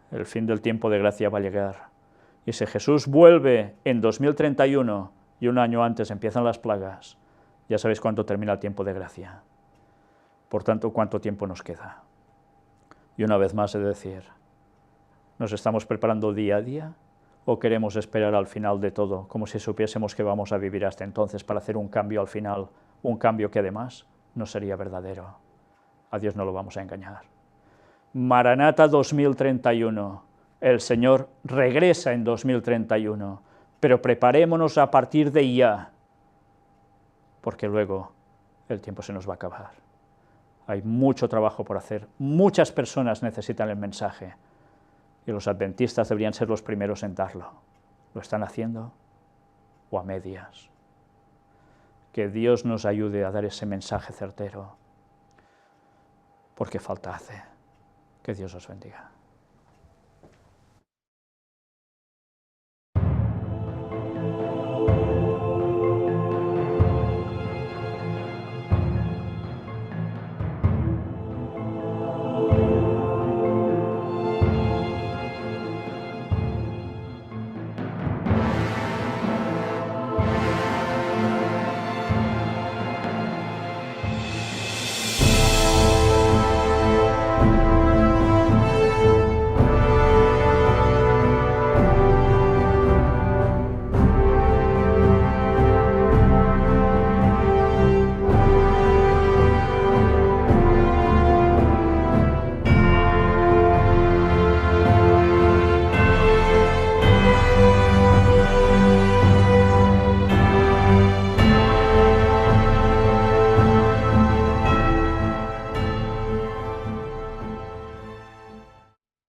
el fin del tiempo de gracia va a llegar. Y si Jesús vuelve en 2031 y un año antes empiezan las plagas, ya sabéis cuánto termina el tiempo de gracia. Por tanto, ¿cuánto tiempo nos queda? Y una vez más he de decir, ¿nos estamos preparando día a día o queremos esperar al final de todo, como si supiésemos que vamos a vivir hasta entonces para hacer un cambio al final, un cambio que además no sería verdadero? A Dios no lo vamos a engañar. Maranata 2031. El Señor regresa en 2031, pero preparémonos a partir de ya, porque luego el tiempo se nos va a acabar. Hay mucho trabajo por hacer, muchas personas necesitan el mensaje, y los adventistas deberían ser los primeros en darlo. ¿Lo están haciendo? ¿O a medias? Que Dios nos ayude a dar ese mensaje certero, porque falta hace. Que Dios os bendiga.